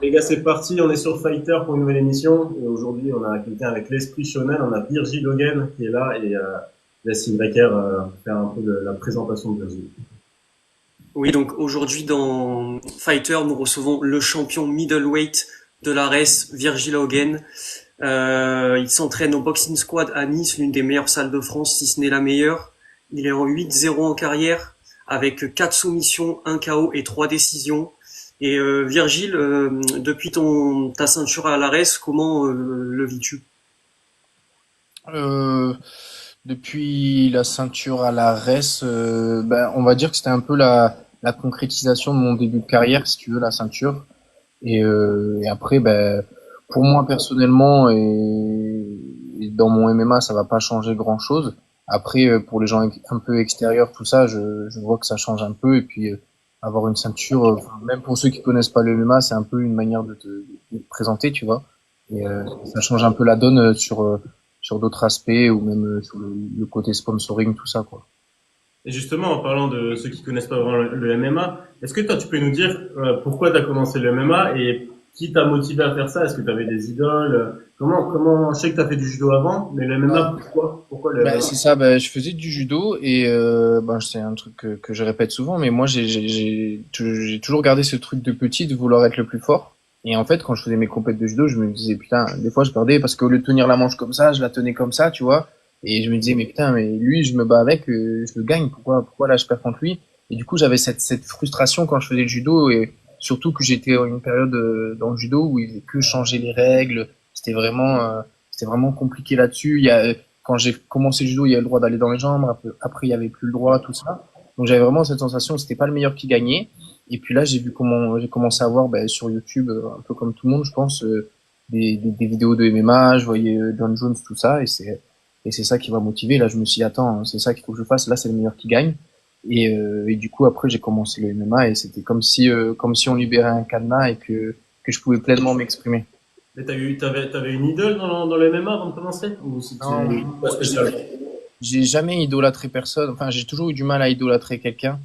Les gars, c'est parti, on est sur Fighter pour une nouvelle émission. Et aujourd'hui, on a quelqu'un avec l'esprit shonen, on a Virgil Hogan qui est là et laisse Breaker faire un peu la présentation de Virgil. Oui, donc aujourd'hui dans Fighter, nous recevons le champion middleweight de la race, Virgil Hogan. Il s'entraîne au Boxing Squad à Nice, l'une des meilleures salles de France, si ce n'est la meilleure. Il est en 8-0 en carrière, avec 4 soumissions, 1 KO et 3 décisions. Et Virgil, depuis ta ceinture à la race, comment le vis-tu? Euh, Depuis la ceinture à la res, ben, on va dire que c'était un peu la concrétisation de mon début de carrière, si tu veux, la ceinture. Et après, ben, pour moi personnellement et dans mon MMA, ça va pas changer grand-chose. Après, pour les gens un peu extérieurs, tout ça, je vois que ça change un peu. Et puis, avoir une ceinture, enfin, même pour ceux qui connaissent pas le MMA, c'est un peu une manière de te présenter, tu vois. Et ça change un peu la donne sur d'autres aspects ou même sur le côté sponsoring, tout ça, quoi. Et justement, en parlant de ceux qui connaissent pas vraiment le MMA, est-ce que toi, tu peux nous dire pourquoi tu as commencé le MMA et qui t'a motivé à faire ça? Est-ce que tu avais des idoles? Je sais que tu as fait du judo avant, mais le MMA, pourquoi le Bah, MMA? c'est ça, bah, je faisais du judo et ben, c'est un truc que je répète souvent, mais moi j'ai toujours gardé ce truc de petit de vouloir être le plus fort. Et en fait, quand je faisais mes compètes de judo, je me disais, putain, des fois je perdais parce qu'au lieu de tenir la manche comme ça, je la tenais comme ça, tu vois. Et je me disais, mais putain, mais lui, je me bats avec, je le gagne, pourquoi là je perds contre lui? Et du coup, j'avais cette frustration quand je faisais le judo et surtout que j'étais à une période dans le judo où il faisait que changer les règles. C'était vraiment compliqué là-dessus. Quand j'ai commencé le judo, il y avait le droit d'aller dans les jambes. Après, il y avait plus le droit, tout ça. Donc j'avais vraiment cette sensation que c'était pas le meilleur qui gagnait. Et puis là, j'ai vu comment j'ai commencé à voir ben, sur YouTube, un peu comme tout le monde, je pense, des vidéos de MMA. Je voyais John Jones, tout ça, et c'est ça qui m'a motivé. Là, je me suis dit, attends, c'est ça qu'il faut que je fasse. Là, c'est le meilleur qui gagne. Et du coup, après, j'ai commencé le MMA et c'était comme si on libérait un cadenas et que je pouvais pleinement m'exprimer. Mais t'avais une idole dans le MMA avant de commencer? Ou Non, c'était pas moi, spécial? j'ai jamais idolâtré personne. Enfin, j'ai toujours eu du mal à idolâtrer quelqu'un.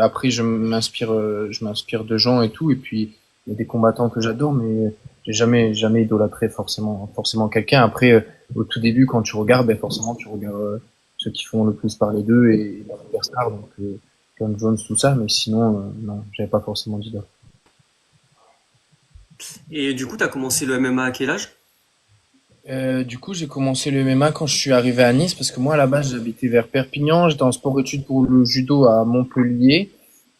Après, je m'inspire de gens et tout. Et puis, il y a des combattants que j'adore, mais j'ai jamais idolâtré forcément quelqu'un. Après, au tout début, quand tu regardes, ben forcément, tu regardes ceux qui font le plus parler d'eux et la superstar, donc John Jones, tout ça. Mais sinon, non, j'avais pas forcément d'idole. Et du coup, t'as commencé le MMA à quel âge? Du coup, j'ai commencé le MMA quand je suis arrivé à Nice, parce que moi, à la base, j'habitais vers Perpignan, j'étais en sport-études pour le judo à Montpellier,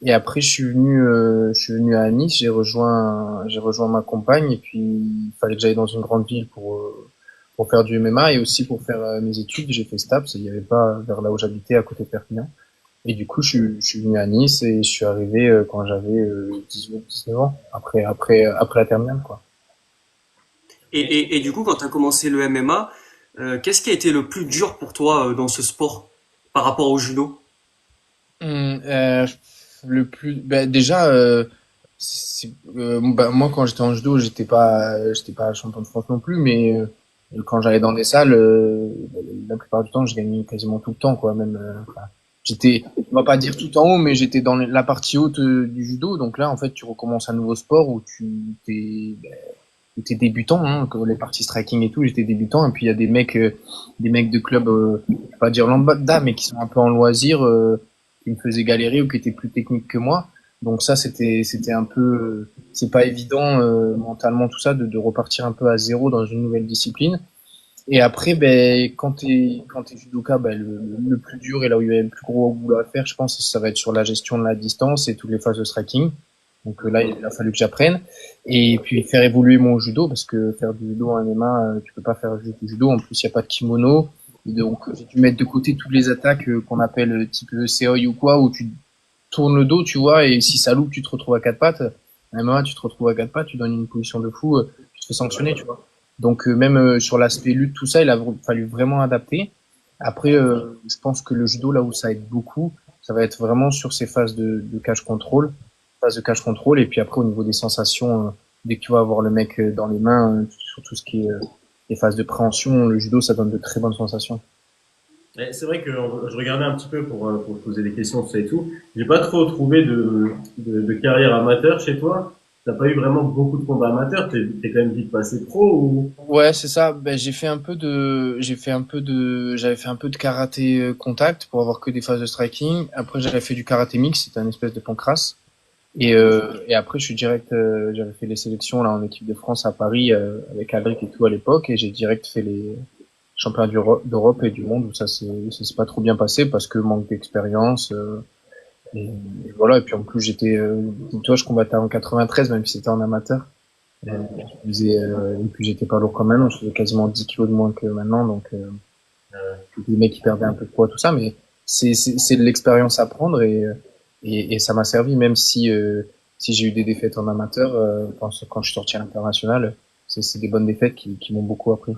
et après, je suis venu à Nice, j'ai rejoint ma compagne, et puis il fallait que j'aille dans une grande ville pour faire du MMA et aussi pour faire mes études. J'ai fait STAPS, il n'y avait pas vers là où j'habitais, à côté de Perpignan. Et du coup, je suis venu à Nice et je suis arrivé quand j'avais 18, 19 ans, après la terminale, quoi. Et du coup, quand tu as commencé le MMA, qu'est-ce qui a été le plus dur pour toi dans ce sport par rapport au judo? Hum, euh, ben, déjà, moi quand j'étais en judo, j'étais pas champion de France non plus, mais quand j'allais dans des salles, la plupart du temps, je gagnais quasiment tout le temps, quoi. Même, enfin, on va pas dire tout en haut, mais j'étais dans la partie haute du judo. Donc là, en fait, tu recommences un nouveau sport où t'es débutant, hein, comme les parties striking et tout, j'étais débutant. Et puis il y a des mecs de club, je vais pas dire lambda, mais qui sont un peu en loisir, qui me faisaient galérer ou qui étaient plus techniques que moi. Donc ça, c'était un peu, c'est pas évident mentalement tout ça de repartir un peu à zéro dans une nouvelle discipline. Et après, ben quand t'es judoka, ben le plus dur et là où il y a le plus gros boulot à faire, je pense, ça va être sur la gestion de la distance et toutes les phases de striking. Donc là, il a fallu que j'apprenne. Et puis faire évoluer mon judo, parce que faire du judo en MMA, tu peux pas faire juste du judo. En plus, il n'y a pas de kimono. Et donc, j'ai dû mettre de côté toutes les attaques qu'on appelle type seoi ou quoi, où tu tournes le dos, tu vois, et si ça loupe, tu te retrouves à quatre pattes. En MMA, tu te retrouves à quatre pattes, tu donnes une position de fou, tu te fais sanctionner, tu vois. Donc, même sur l'aspect lutte, tout ça, il a fallu vraiment adapter. Après, je pense que le judo, là où ça aide beaucoup, ça va être vraiment sur ces phases de catch control, phase de catch control, et puis après au niveau des sensations, dès que tu vas avoir le mec dans les mains, sur tout ce qui est les phases de préhension, le judo, ça donne de très bonnes sensations. Et c'est vrai que je regardais un petit peu pour poser des questions, tout ça et tout. J'ai pas trop trouvé de carrière amateur chez toi. t'as pas eu vraiment beaucoup de combats amateurs. T'es quand même vite passé pro ou? Ouais, c'est ça. Ben, j'avais fait un peu de karaté contact pour avoir que des phases de striking. Après, j'avais fait du karaté mix, c'était un espèce de pancrace. Et après, j'avais fait les sélections là en équipe de France à Paris avec Aldric et tout à l'époque, et j'ai direct fait les championnats d'Europe et du monde où ça s'est pas trop bien passé parce que manque d'expérience. Et voilà. Et puis en plus, toi, je combattais en 93, même si c'était en amateur. Et puis j'étais pas lourd comme maintenant, je faisais quasiment 10 kilos de moins que maintenant, donc des mecs qui perdaient un peu de poids, tout ça, mais c'est de l'expérience à prendre et ça m'a servi, même si j'ai eu des défaites en amateur, quand je suis sorti à l'international, c'est des bonnes défaites qui m'ont beaucoup appris.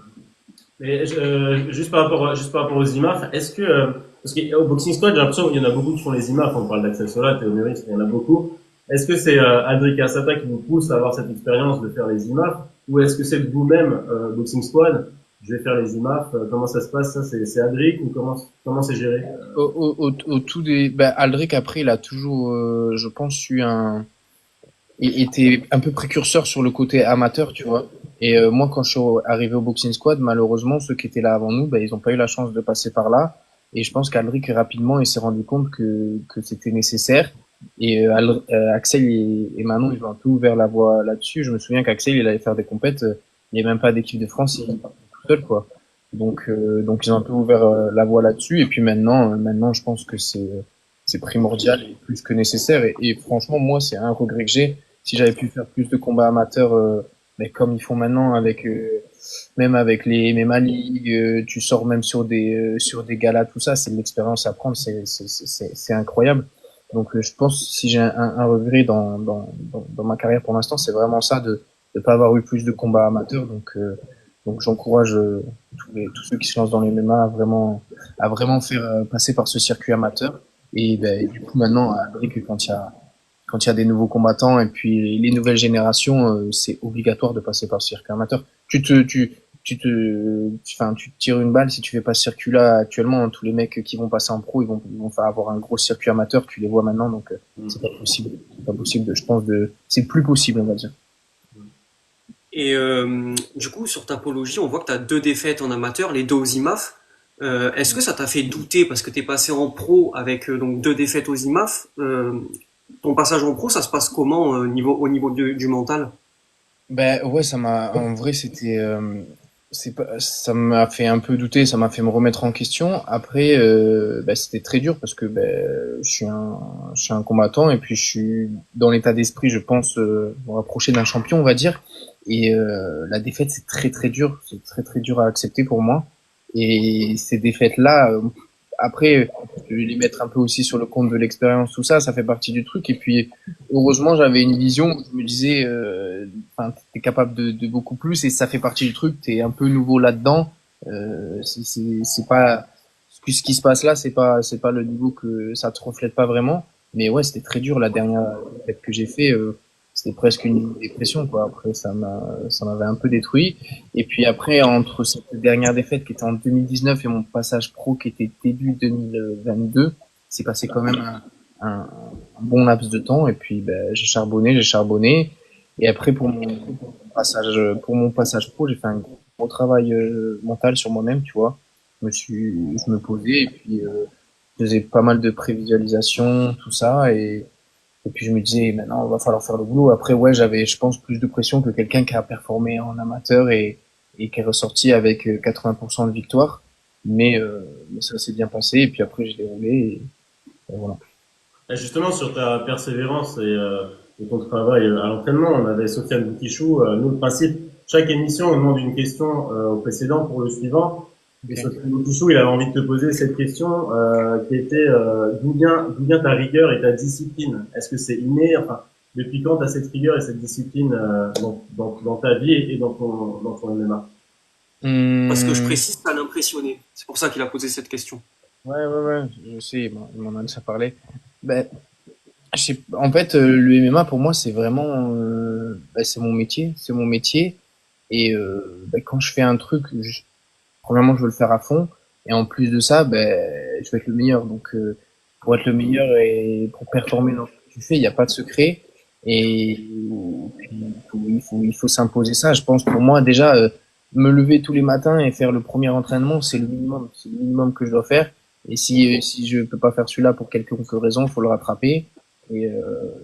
Mais juste par rapport aux IMAF, est-ce que parce qu'au Boxing Squad, j'ai l'impression qu'il y en a beaucoup qui font les IMAF. On parle d'Axel Sola, Théo Meurice, il y en a beaucoup. Est-ce que c'est Adrien Assata qui vous pousse à avoir cette expérience de faire les IMAF, ou est-ce que c'est vous-même Boxing Squad, je vais faire les IMAF, comment ça se passe? Ça, c'est Adric ou comment c'est géré? Aldric après, il a toujours, je pense, il était un peu précurseur sur le côté amateur, tu vois. Et moi, quand je suis arrivé au Boxing Squad, malheureusement, ceux qui étaient là avant nous, ils n'ont pas eu la chance de passer par là. Et je pense qu'Aldric, rapidement, il s'est rendu compte que c'était nécessaire. Et Axel et Manon, ils ont un peu ouvert la voie là-dessus. Je me souviens qu'Axel, il allait faire des compètes. Il n'y avait même pas d'équipe de France, il partait tout seul, quoi. Donc ils ont un peu ouvert la voie là-dessus. Et puis maintenant, je pense que c'est primordial et plus que nécessaire. Et franchement, moi, c'est un regret que j'ai. Si j'avais pu faire plus de combats amateurs, mais comme ils font maintenant même avec les MMA League, tu sors même sur des galas, tout ça, c'est de l'expérience à prendre, c'est incroyable. Donc je pense si j'ai un regret dans ma carrière pour l'instant, c'est vraiment ça de ne pas avoir eu plus de combats amateurs. Donc j'encourage tous ceux qui se lancent dans les MMA à vraiment faire passer par ce circuit amateur. Et du coup maintenant, à Brick, quand il y a des nouveaux combattants et puis les nouvelles générations, c'est obligatoire de passer par ce circuit amateur. Tu te tires une balle si tu fais pas ce circuit-là actuellement. Tous les mecs qui vont passer en pro, ils vont faire avoir un gros circuit amateur. Tu les vois maintenant, donc c'est pas possible. C'est pas possible. Je pense c'est plus possible, on va dire. Et du coup, sur ta Tapologie, on voit que tu as deux défaites en amateur, les deux aux IMAF. Est-ce que ça t'a fait douter parce que t'es passé en pro avec donc deux défaites aux IMAF? Ton passage en pro, ça se passe comment au niveau du mental? Ben ouais, en vrai, ça m'a fait un peu douter, ça m'a fait me remettre en question. Après, c'était très dur parce que je suis un combattant et puis je suis dans l'état d'esprit, je pense, me rapprocher d'un champion, on va dire. Et la défaite, c'est très très dur à accepter pour moi. Et ces défaites-là, après, je vais les mettre un peu aussi sur le compte de l'expérience, tout ça, ça fait partie du truc. Et puis, heureusement, j'avais une vision où je me disais, t'es capable de beaucoup plus et ça fait partie du truc. T'es un peu nouveau là-dedans. C'est pas ce qui se passe là, c'est pas le niveau que ça te reflète pas vraiment. Mais ouais, c'était très dur la dernière fête que j'ai fait. C'était presque une dépression, quoi. Après, ça m'avait un peu détruit. Et puis après, entre cette dernière défaite qui était en 2019 et mon passage pro qui était début 2022, c'est passé quand même un bon laps de temps. Et puis, j'ai j'ai charbonné. Et après, pour mon passage pro, j'ai fait un gros travail mental sur moi-même, tu vois. Je me posais et puis je faisais pas mal de prévisualisation, tout ça. Et puis je me disais, maintenant, il va falloir faire le boulot. Après, ouais, j'avais, je pense, plus de pression que quelqu'un qui a performé en amateur et qui est ressorti avec 80% de victoire. Mais ça s'est bien passé. Et puis après, j'ai déroulé et voilà. Et justement, sur ta persévérance et ton travail à l'entraînement, on avait Sofiane Boutichou. Nous, le principe, chaque émission, on demande une question au précédent pour le suivant. Et Okay. Sofiane Boutichou, il avait envie de te poser cette question qui était d'où vient ta rigueur et ta discipline? Est-ce que c'est inné? Enfin, depuis quand tu as cette rigueur et cette discipline dans ta vie et dans ton MMA? Parce que je Hum, précise, ça l'impressionné. C'est pour ça qu'il a posé cette question. ouais, je sais, il m'en a déjà parlé. Ben, en fait, le MMA pour moi, c'est vraiment, c'est mon métier. Et quand je fais un truc, premièrement, je veux le faire à fond. Et en plus de ça, je veux être le meilleur. Donc, pour être le meilleur et pour performer dans ce que tu fais, il n'y a pas de secret. Et puis, il faut s'imposer ça. Je pense pour moi déjà me lever tous les matins et faire le premier entraînement, c'est le minimum que je dois faire. Et si je peux pas faire celui-là pour quelconque raison, il faut le rattraper. Et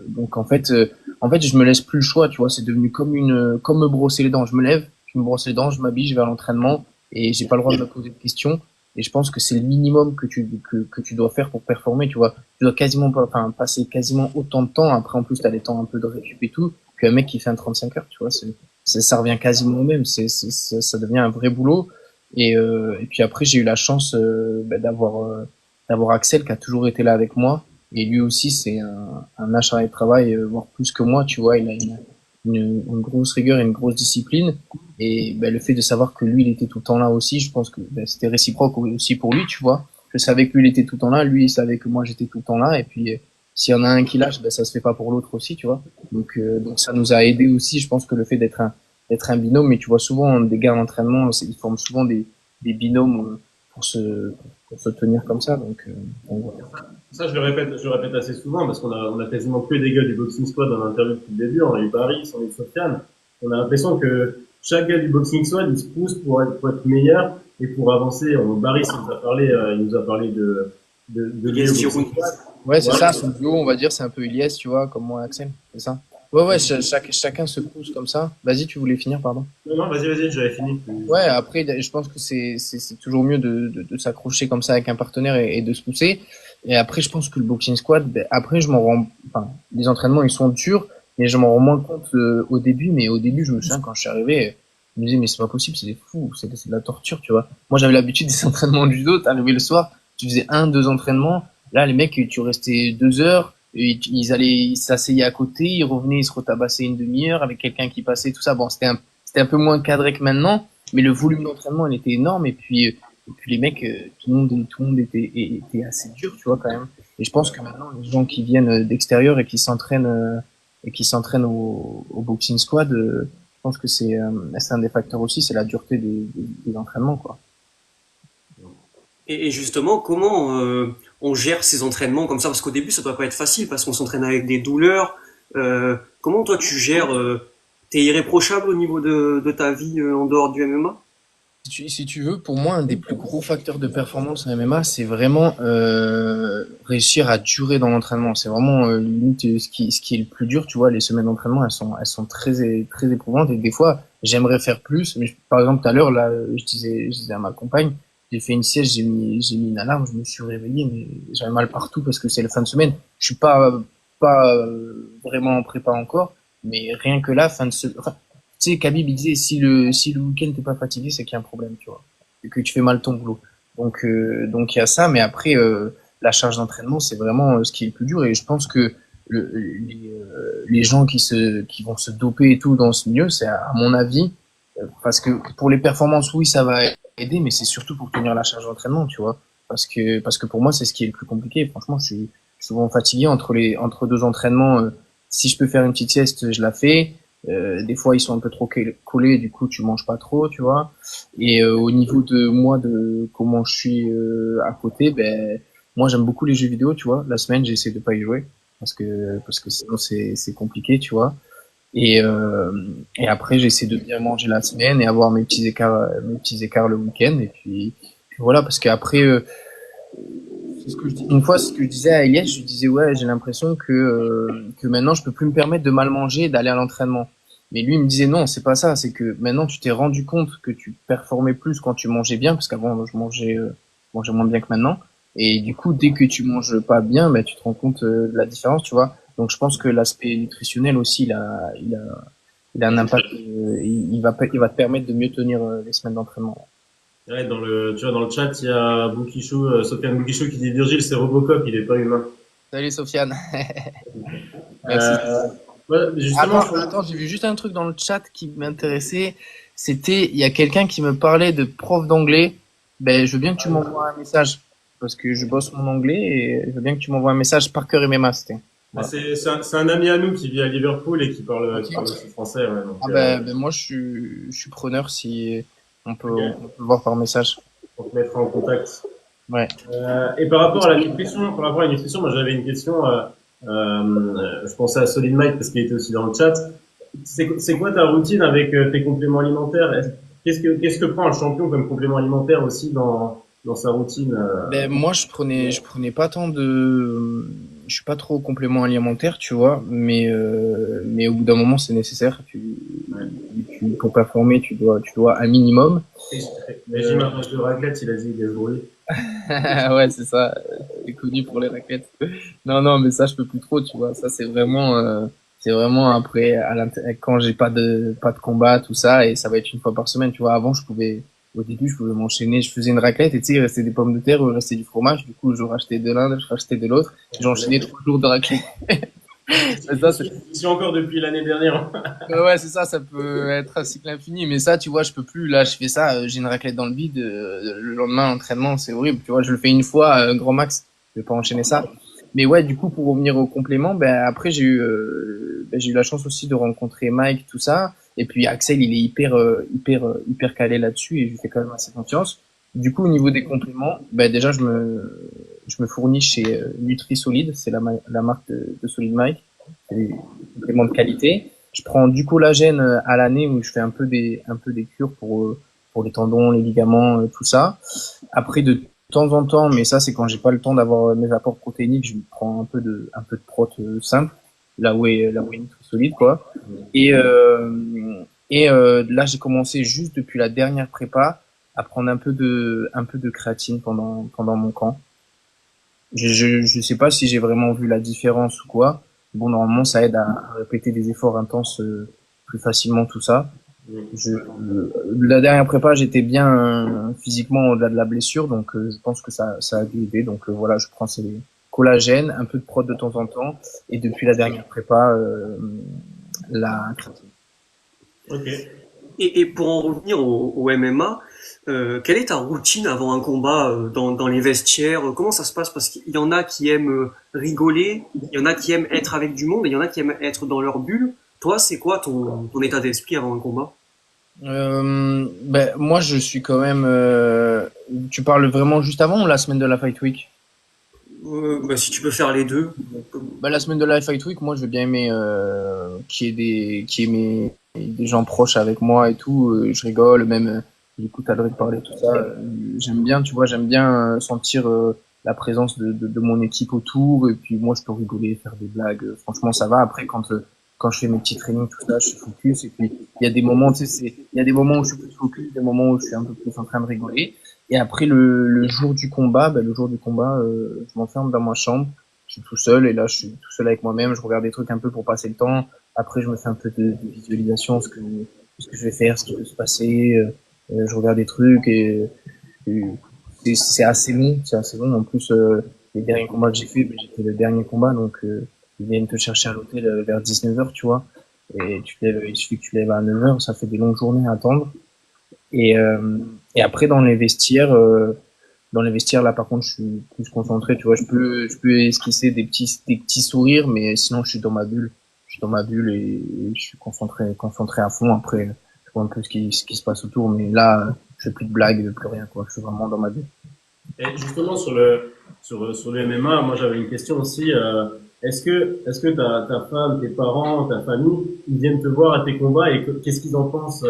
donc en fait, je me laisse plus le choix, tu vois. C'est devenu comme me brosser les dents. Je me lève, je me brosse les dents, je m'habille, je vais à l'entraînement et j'ai pas le droit de me poser de questions. Et je pense que c'est le minimum que tu dois faire pour performer, tu vois. Tu dois quasiment pas, enfin, passer quasiment autant de temps. Après, en plus, t'as les temps un peu de récup et tout, qu'un mec qui fait un 35 heures, tu vois. Ça revient quasiment au même. Ça devient un vrai boulot. Et puis après, j'ai eu la chance d'avoir Axel qui a toujours été là avec moi. Et lui aussi, c'est un acharné de travail, voire plus que moi, tu vois. Il a une grosse rigueur et une grosse discipline. Et ben, le fait de savoir que lui, il était tout le temps là aussi, je pense que ben, c'était réciproque aussi pour lui, tu vois. Je savais que lui, il était tout le temps là, lui, il savait que moi, j'étais tout le temps là. Et puis, s'il y en a un qui lâche, ben, ça se fait pas pour l'autre aussi, tu vois. Donc ça nous a aidé aussi. Je pense que le fait d'être un binôme, mais tu vois souvent des gars d'entraînement, ils forment souvent des binômes pour se tenir comme ça. Donc voilà. Ça, je le répète assez souvent parce on a quasiment que des gars du Boxing Squad dans l'interview depuis le début. On a eu Paris, on a eu Sofiane. On a l'impression que chaque gars du Boxing Squad, il se pousse pour être meilleur et pour avancer. Barry, il nous a parlé de lui au Yes, Boxing Giroud. Squad. Ouais, c'est Voilà. ça, son duo, on va dire, c'est un peu Ilyes, tu vois, comme moi, Axel, c'est ça. Ouais, chacun se pousse comme ça. Vas-y, tu voulais finir, pardon. Non, non, vas-y, j'avais fini. Ouais, après, je pense que c'est toujours mieux de s'accrocher comme ça avec un partenaire et de se pousser. Et après, je pense que le boxing squad, ben, après, enfin, les entraînements, ils sont durs, mais je m'en rends moins compte au début. Mais au début, je me souviens quand je suis arrivé, je me disais, mais c'est pas possible, c'est fou, c'est de la torture, tu vois. Moi, j'avais l'habitude des entraînements de judo, t'arrivais le soir, tu faisais un, deux entraînements. Là, les mecs, tu restais 2 heures, et ils s'asseyaient à côté, ils revenaient, ils se retabassaient une demi-heure avec quelqu'un qui passait, tout ça. Bon, c'était un peu moins cadré que maintenant, mais le volume d'entraînement, il était énorme. Et puis les mecs, tout le monde était assez dur, tu vois, quand même. Et je pense que maintenant, les gens qui viennent d'extérieur et qui s'entraînent au boxing squad, je pense que c'est un des facteurs aussi, c'est la dureté des entraînements, quoi. Et justement, comment on gère ces entraînements comme ça? Parce qu'au début, ça doit pas être facile parce qu'on s'entraîne avec des douleurs. Comment toi tu gères? T'es irréprochable au niveau de ta vie en dehors du MMA? Si tu veux, pour moi, un des plus gros facteurs de performance en MMA, c'est vraiment réussir à durer dans l'entraînement. C'est vraiment limite ce qui est le plus dur. Tu vois, les semaines d'entraînement, elles sont très éprouvantes. Et des fois, j'aimerais faire plus. Mais par exemple, tout à l'heure, là, je disais à ma compagne, j'ai fait une sieste, j'ai mis une alarme, je me suis réveillé, mais j'avais mal partout parce que c'est la fin de semaine. Je suis pas vraiment en prépa encore, mais rien que là, fin de semaine. Tu sais, Khabib, il disait, si le week-end t'es pas fatigué, c'est qu'il y a un problème, tu vois. Et que tu fais mal ton boulot. Donc il y a ça, mais après, la charge d'entraînement, c'est vraiment ce qui est le plus dur. Et je pense que les gens qui vont se doper et tout dans ce milieu, c'est à mon avis, parce que pour les performances, oui, ça va aider, mais c'est surtout pour tenir la charge d'entraînement, tu vois. Parce que pour moi, c'est ce qui est le plus compliqué. Franchement, je suis souvent fatigué entre deux entraînements. Si je peux faire une petite sieste, je la fais. Des fois, ils sont un peu trop collés, du coup, tu manges pas trop, tu vois. Et au niveau de moi, de comment je suis à côté, ben, moi, j'aime beaucoup les jeux vidéo, tu vois. La semaine, j'essaie de pas y jouer parce que sinon, c'est compliqué, tu vois. Et, euh, et après, j'essaie de bien manger la semaine et avoir mes petits écarts le week-end. Et puis voilà, parce qu'après, c'est ce que je dis. Une fois, ce que je disais à Elias, je lui disais, ouais, j'ai l'impression que maintenant, je peux plus me permettre de mal manger et d'aller à l'entraînement. Mais lui, il me disait, non, c'est pas ça. C'est que maintenant, tu t'es rendu compte que tu performais plus quand tu mangeais bien, parce qu'avant, je mangeais moins bien que maintenant. Et du coup, dès que tu manges pas bien, ben, tu te rends compte de la différence, tu vois. Donc, je pense que l'aspect nutritionnel aussi, il a un impact. Il va te permettre de mieux tenir les semaines d'entraînement. Ouais, tu vois, dans le chat, il y a Boukishou, Sofiane Boukishou qui dit Virgile, c'est Robocop, il est pas humain. Salut, Sofiane. Merci. Euh, ouais, justement, Attends, j'ai vu juste un truc dans le chat qui m'intéressait. Il y a quelqu'un qui me parlait de prof d'anglais. Ben, je veux bien que tu m'envoies un message parce que je bosse mon anglais et je veux bien que tu m'envoies un message par cœur MMA, c'était. Voilà. c'est un ami à nous qui vit à Liverpool et Ok. qui parle aussi français, ouais, donc, Ah ben, moi je suis preneur si on peut le voir par message. on te mettra en contact. Ouais. Et par rapport à la nutrition, moi j'avais une question. Je pensais à Solid Mike parce qu'il était aussi dans le chat. C'est quoi ta routine avec tes compléments alimentaires? Qu'est-ce que prend un champion comme complément alimentaire aussi dans sa routine Ben, moi, je prenais pas tant de, je suis pas trop complément alimentaire, tu vois, mais au bout d'un moment, c'est nécessaire. ouais. Pour performer, tu dois un minimum. Régime à base de raclette, il a dit, il est brûlé. Ouais, c'est ça. C'est connu pour les raquettes. Non, non, mais ça, je peux plus trop, tu vois. Ça, c'est vraiment après, quand j'ai pas de combat, tout ça, et ça va être une fois par semaine, tu vois. Avant, au début, je pouvais m'enchaîner, je faisais une raclette, et tu sais, il restait des pommes de terre, il restait du fromage, du coup, je rachetais de l'un, je rachetais de l'autre, j'enchaînais 3 jours de raclette. Mais ça, J'y suis encore depuis l'année dernière. ouais, c'est ça, ça peut être un cycle infini, mais ça, tu vois, je peux plus. Là, je fais ça, j'ai une raclette dans le vide, le lendemain, l'entraînement, c'est horrible. Tu vois, je le fais une fois, grand max, je vais pas enchaîner ça. Mais ouais, du coup, pour revenir au complément, ben après, j'ai eu la chance aussi de rencontrer Mike, tout ça. Et puis Axel, il est hyper calé là-dessus et je lui fais quand même assez confiance. Du coup, au niveau des compléments, ben déjà, je me fournis chez NutriSolid, c'est la marque de Solid Mike. C'est des compléments de qualité. Je prends du collagène à l'année où je fais un peu des cures pour les tendons, les ligaments, tout ça. Après, de temps en temps, mais ça, c'est quand j'ai pas le temps d'avoir mes apports protéiniques, je prends un peu de prot simple, là où est solide, quoi. Et, là, j'ai commencé juste depuis la dernière prépa à prendre un peu de créatine pendant mon camp. Je sais pas si j'ai vraiment vu la différence ou quoi. Bon, normalement, ça aide à répéter des efforts intenses plus facilement, tout ça. La dernière prépa, j'étais bien physiquement au-delà de la blessure, donc je pense que ça a dû aider. Donc voilà, je prends ces collagènes, un peu de prod de temps en temps, et depuis la dernière prépa, la créatine. Ok. Et pour en revenir au MMA, quelle est ta routine avant un combat dans les vestiaires? Comment ça se passe? Parce qu'il y en a qui aiment rigoler, il y en a qui aiment être avec du monde, et il y en a qui aiment être dans leur bulle. Toi, c'est quoi ton état d'esprit avant un combat? Ben, moi, je suis quand même. Tu parles vraiment juste avant ou la semaine de la Fight Week? Bah, si tu peux faire les deux. Bah, la semaine de la Fight Week, moi, je veux bien aimer qu'il y ait des gens proches avec moi et tout. Je rigole, même du coup, t'as le droit de parler, tout ça. J'aime bien, tu vois, j'aime bien sentir la présence de mon équipe autour. Et puis, moi, je peux rigoler, faire des blagues. Franchement, ça va. Après, quand je fais mes petits trainings, tout ça, je suis focus. Et puis, il y a des moments, tu sais, il y a des moments où je suis plus focus, des moments où je suis un peu plus en train de rigoler. Et après, le jour du combat, bah, le jour du combat, je m'enferme dans ma chambre, je suis tout seul et là je suis tout seul avec moi-même, je regarde des trucs un peu pour passer le temps. Après je me fais un peu de visualisation, ce que je vais faire, ce qui peut se passer. Je regarde des trucs et c'est assez long, c'est assez long. En plus les derniers combats que j'ai fait, ben, j'ai fait le dernier combat donc ils viennent te chercher à l'hôtel vers 19h, tu vois. Et il suffit que tu lèves à 9h, ça fait des longues journées à attendre. Et, euh, et après dans les vestiaires, là, par contre, je suis plus concentré, tu vois. Je peux esquisser des petits sourires, mais sinon, je suis dans ma bulle. Je suis dans ma bulle et je suis concentré à fond. Après, je vois un peu ce qui se passe autour, mais là, je fais plus de blagues, plus rien, quoi. Je suis vraiment dans ma bulle. Et justement sur le MMA, moi j'avais une question aussi. Est-ce que ta femme, tes parents, ta famille, ils viennent te voir à tes combats et qu'est-ce qu'ils en pensent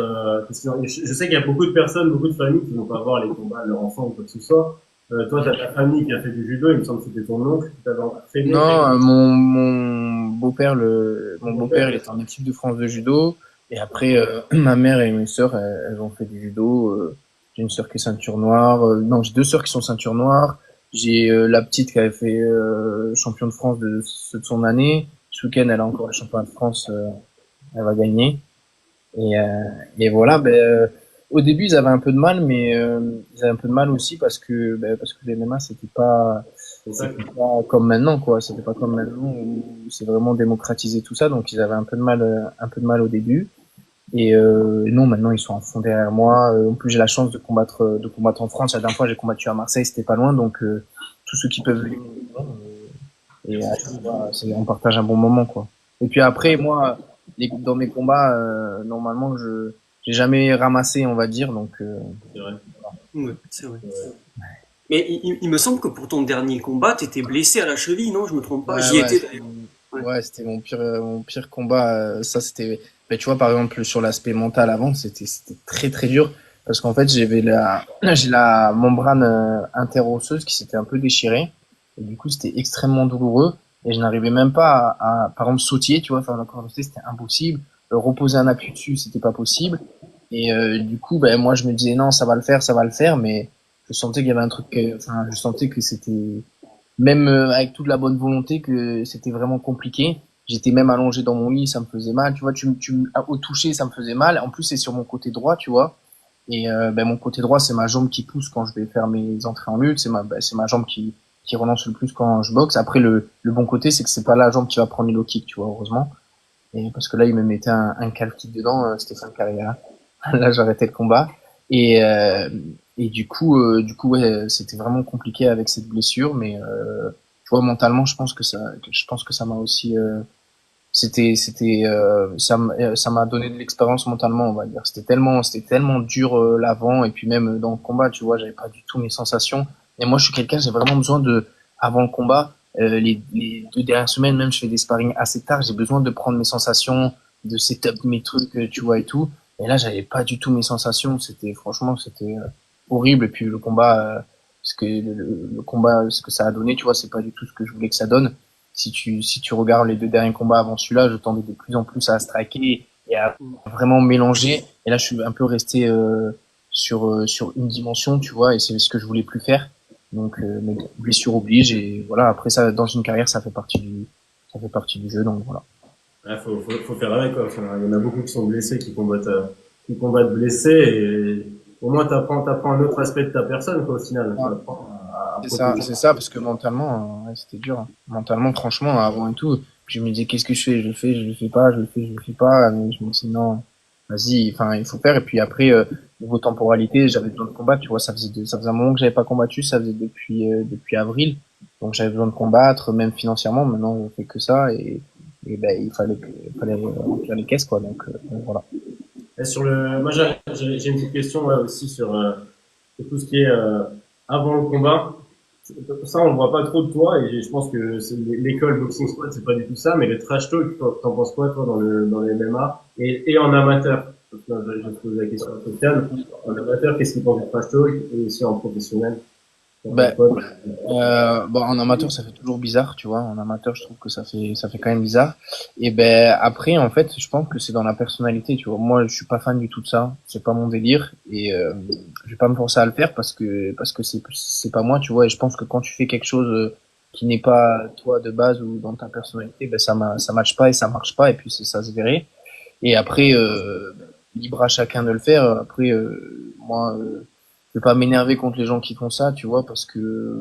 je sais qu'il y a beaucoup de personnes, beaucoup de familles qui vont pas voir les combats de leur enfant ou quoi que ce soit. Toi, t'as ta famille qui a fait du judo, il me semble que c'était ton oncle qui t'avait entraîné. Non, mon beau-père, il était en équipe de France de judo. Et après, ma mère et mes sœurs, elles ont fait du judo. J'ai une sœur qui est ceinture noire. Non, j'ai deux sœurs qui sont ceinture noire. J'ai la petite qui avait fait champion de France de son année. Ce week-end, elle a encore le championnat de France. Elle va gagner. Et, euh, et voilà, au début, ils avaient un peu de mal, mais ils avaient un peu de mal aussi parce que les MMA, c'était pas comme maintenant, quoi. C'était pas comme maintenant où c'est vraiment démocratisé tout ça, donc ils avaient un peu de mal au début. Et non, maintenant ils sont en fond derrière moi. En plus, j'ai la chance de combattre en France. La dernière fois, j'ai combattu à Marseille, c'était pas loin, donc tous ceux qui peuvent venir. Et à chaque fois, on partage un bon moment, quoi. Et puis après, moi, dans mes combats, normalement, j'ai jamais ramassé, on va dire, donc C'est vrai. Ouais, c'est vrai. Mais il me semble que pour ton dernier combat, t'étais blessé à la cheville, non? Je me trompe pas. Ouais, J'y ouais, étais d'ailleurs. Ouais. c'était mon pire combat. Ça, c'était. Mais tu vois, par exemple, sur l'aspect mental avant, c'était très très dur parce qu'en fait, j'ai la membrane interosseuse qui s'était un peu déchirée et du coup, c'était extrêmement douloureux et je n'arrivais même pas par exemple, sautiller, tu vois, faire la corde à sauter, c'était impossible. Reposer un appui dessus, c'était pas possible. Et du coup, ben moi, je me disais non, ça va le faire, mais je sentais qu'il y avait un truc, enfin, je sentais que c'était même avec toute la bonne volonté que c'était vraiment compliqué. J'étais même allongé dans mon lit, ça me faisait mal. Tu vois, au toucher, ça me faisait mal. En plus, c'est sur mon côté droit, tu vois. Et ben, mon côté droit, c'est ma jambe qui pousse quand je vais faire mes entrées en lutte. C'est ma jambe qui relance le plus quand je boxe. Après, le bon côté, c'est que c'est pas la jambe qui va prendre les low kicks, tu vois, heureusement. Et parce que là, il me mettait un calf kick dedans, Stéphane Carrière. Là, j'arrêtais le combat. Et, euh, et du coup, ouais, c'était vraiment compliqué avec cette blessure, mais tu vois, mentalement, je pense que ça m'a aussi, ça m'a donné de l'expérience mentalement, on va dire. C'était tellement dur l'avant, et puis même dans le combat, tu vois, j'avais pas du tout mes sensations. Et moi, je suis quelqu'un, j'ai vraiment besoin avant le combat, les 2 dernières semaines, même, je fais des sparring assez tard, j'ai besoin de prendre mes sensations, de setup mes trucs, tu vois, et tout. Et là, j'avais pas du tout mes sensations. Franchement, c'était horrible. Et puis le combat, le combat, ce que ça a donné, tu vois, c'est pas du tout ce que je voulais que ça donne. Si tu regardes les 2 derniers combats avant celui-là, je tendais de plus en plus à striker et à vraiment mélanger. Et là, je suis un peu resté sur une dimension, tu vois, et c'est ce que je voulais plus faire. Donc, mais blessure oblige. Et voilà, après ça, dans une carrière, ça fait partie du jeu. Donc voilà. Ouais, faut faire avec, quoi. Enfin, il y en a beaucoup qui sont blessés, qui combattent blessés, et au moins t'apprends un autre aspect de ta personne, quoi, au final. T'apprends à protéger. C'est ça, parce que mentalement, ouais, c'était dur, hein. Mentalement, franchement, avant et tout, je me disais, qu'est-ce que je fais? Je le fais, je le fais pas, je le fais, je le fais pas. Mais je me disais, non, vas-y, enfin, il faut faire. Et puis après, niveau temporalité, j'avais besoin de combattre, tu vois, ça faisait un moment que j'avais pas combattu, ça faisait depuis avril. Donc j'avais besoin de combattre, même financièrement. Maintenant, on fait que ça, et ben, il fallait remplir les caisses, quoi. Donc voilà. Et moi j'ai une petite question, ouais, aussi sur tout ce qui est avant le combat. Ça, on le voit pas trop de toi, et je pense que l'école Boxing Squad, c'est pas du tout ça, mais le trash talk, t'en penses quoi, toi, dans le MMA, et en amateur? Là, je te pose la question à Sofiane. En amateur, qu'est-ce qu'il pense du trash talk, et aussi en professionnel? T'en penses Ben, quoi? bon, en amateur, ça fait toujours bizarre, tu vois. En amateur, je trouve que ça fait quand même bizarre. Et ben après, en fait, je pense que c'est dans la personnalité, tu vois. Moi, je suis pas fan du tout de ça. C'est pas mon délire, et je vais pas me forcer à le faire parce que c'est pas moi, tu vois. Et je pense que quand tu fais quelque chose qui n'est pas toi de base ou dans ta personnalité, ben ça matche pas et ça marche pas. Et puis ça se verrait. Et après, libre à chacun de le faire. Après, moi, je vais pas m'énerver contre les gens qui font ça, tu vois, parce que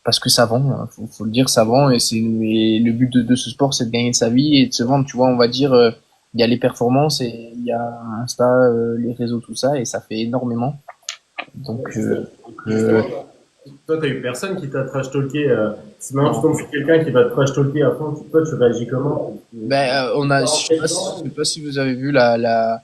parce que ça vend, hein. Faut le dire, ça vend, et le but de ce sport, c'est de gagner de sa vie et de se vendre, tu vois. On va dire, il y a les performances et il y a Insta, les réseaux, tout ça, et ça fait énormément. Donc, Justement, toi, t'as eu personne qui t'a trash talké. Si maintenant tu tombes sur quelqu'un qui va te trash talker à fond, toi, tu réagis comment? je sais pas si vous avez vu la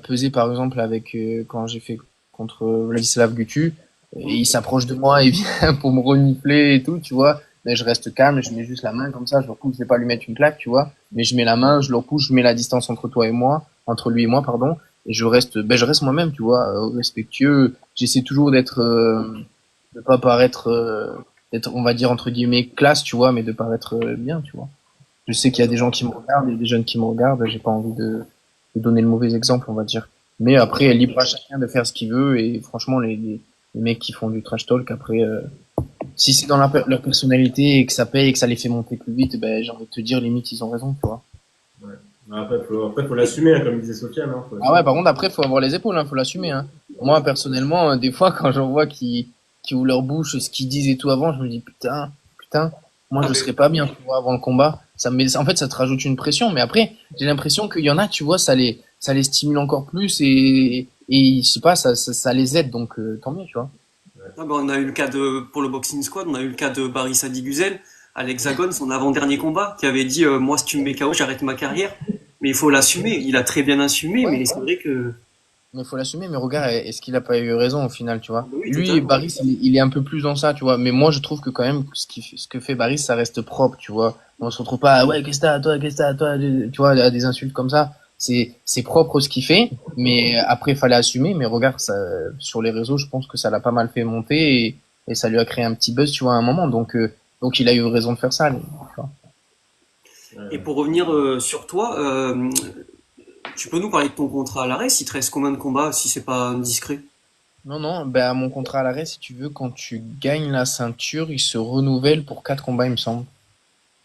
pesée, par exemple, avec quand j'ai fait contre Vladislav Gutu, et il s'approche de moi et vient pour me renifler et tout, tu vois. Mais je reste calme, je mets juste la main comme ça, je le repousse, je vais pas lui mettre une claque, tu vois. Mais je mets la main, je le repousse, je mets la distance entre lui et moi, pardon, et je reste moi-même, tu vois, respectueux. J'essaie toujours de pas paraître, d'être, on va dire, entre guillemets, classe, tu vois, mais de paraître bien, tu vois. Je sais qu'il y a des gens qui me regardent et des jeunes qui me regardent. J'ai pas envie de donner le mauvais exemple, on va dire. Mais après, libre à chacun de faire ce qu'il veut. Et franchement, les mecs qui font du trash talk, après, si c'est dans leur personnalité et que ça paye et que ça les fait monter plus vite, ben, j'ai envie de te dire, limite, ils ont raison, tu vois. Ouais. Après, faut l'assumer, hein, comme disait Sofiane, hein, faut Ah ouais, l'assumer. par contre, après, faut avoir les épaules, hein, faut l'assumer, hein. Moi, personnellement, des fois, quand j'en vois qui ouvrent leur bouche, ce qu'ils disent et tout avant, je me dis, putain, moi, je serais pas bien, tu vois, avant le combat. En fait, ça te rajoute une pression, mais après, j'ai l'impression qu'il y en a, tu vois, ça les stimule encore plus et je sais pas, ça les aide, donc, tant mieux, tu vois. Ah bah, on a eu le cas pour le Boxing Squad, on a eu le cas de Barry Sadi-Güzel à l'Hexagone, son avant-dernier combat, qui avait dit moi si tu me mets KO, j'arrête ma carrière. Mais il faut l'assumer. Il a très bien assumé, Ouais. mais c'est vrai que Mais faut l'assumer, mais regarde, est-ce qu'il a pas eu raison au final, tu vois? Oui, Lui, totalement. Baris, il est un peu plus dans ça, tu vois. Mais moi, je trouve que quand même, ce que fait Baris, ça reste propre, tu vois. On se retrouve pas, ah ouais, qu'est-ce que t'as, toi, qu'est-ce que t'as, toi, tu vois, à des insultes comme ça. C'est propre ce qu'il fait, mais après, il fallait assumer. Mais regarde, ça, sur les réseaux, je pense que ça l'a pas mal fait monter et ça lui a créé un petit buzz, tu vois, à un moment. Donc il a eu raison de faire ça, lui, tu vois. Et pour revenir sur toi, tu peux nous parler de ton contrat à l'arrêt, il te reste combien de combats, si c'est pas indiscret? Non, non, ben, mon contrat à l'arrêt, si tu veux, quand tu gagnes la ceinture, il se renouvelle pour 4 combats, il me semble.